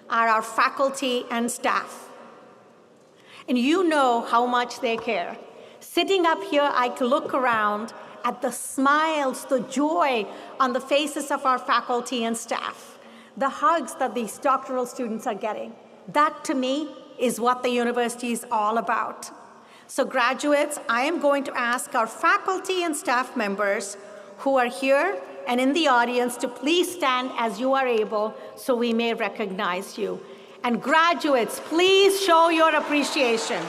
are our faculty and staff. And you know how much they care. Sitting up here, I could look around at the smiles, the joy on the faces of our faculty and staff, the hugs that these doctoral students are getting. That, to me, is what the university is all about. So graduates, I am going to ask our faculty and staff members who are here and in the audience to please stand as you are able so we may recognize you. And graduates, please show your appreciation.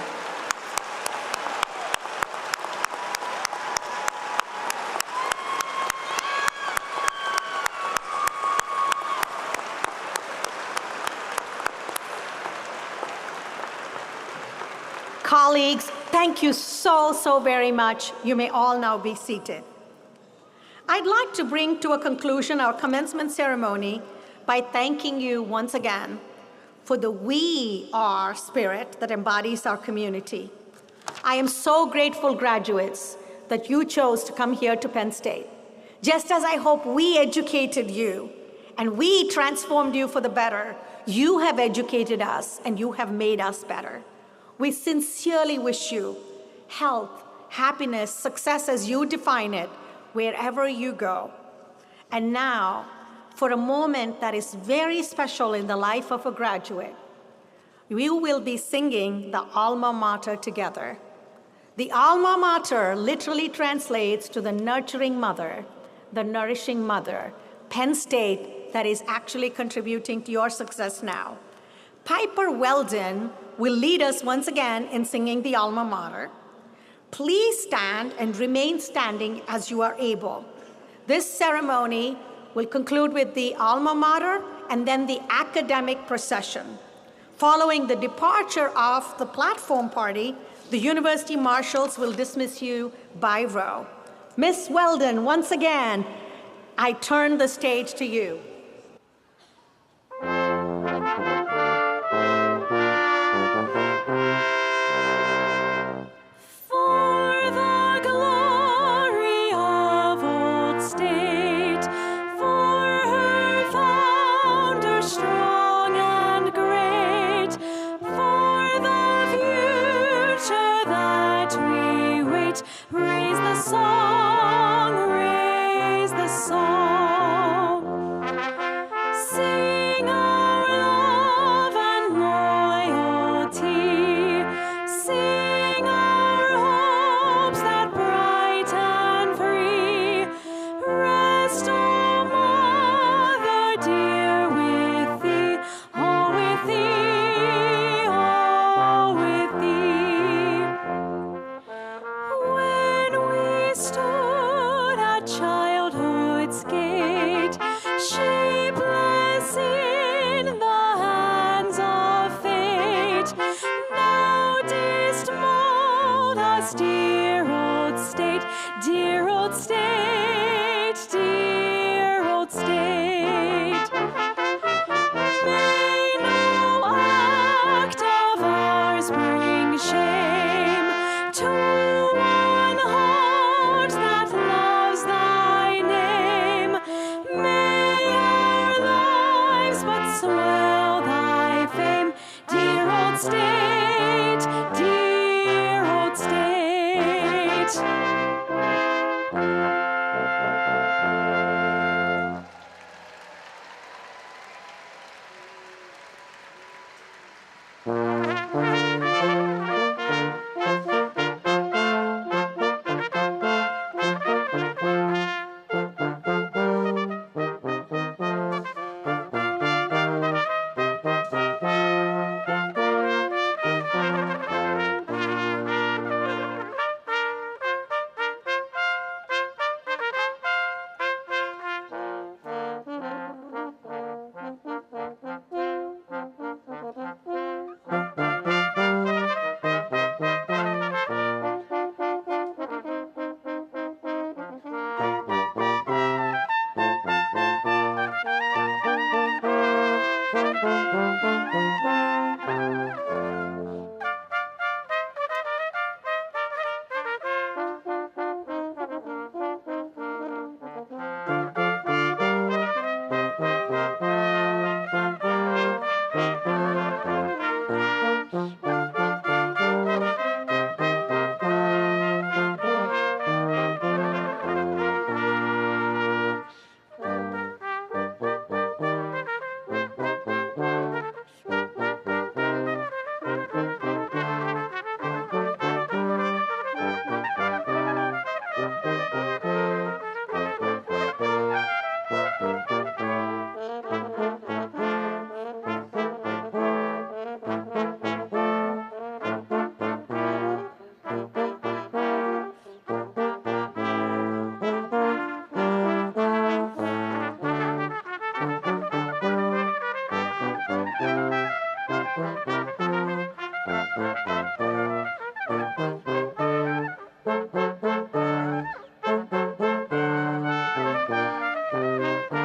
Colleagues, thank you so very much. You may all now be seated. I'd like to bring to a conclusion our commencement ceremony by thanking you once again for the we are spirit that embodies our community. I am so grateful, graduates, that you chose to come here to Penn State. Just as I hope we educated you and we transformed you for the better, you have educated us and you have made us better. We sincerely wish you health, happiness, success as you define it, wherever you go. And now, for a moment that is very special in the life of a graduate, we will be singing the alma mater together. The alma mater literally translates to the nurturing mother, the nourishing mother, Penn State, that is actually contributing to your success now. Piper Weldon will lead us once again in singing the alma mater. Please stand and remain standing as you are able. This ceremony will conclude with the alma mater and then the academic procession. Following the departure of the platform party, the university marshals will dismiss you by row. Miss Weldon, once again, I turn the stage to you. Raise the song, raise the song. Thank you.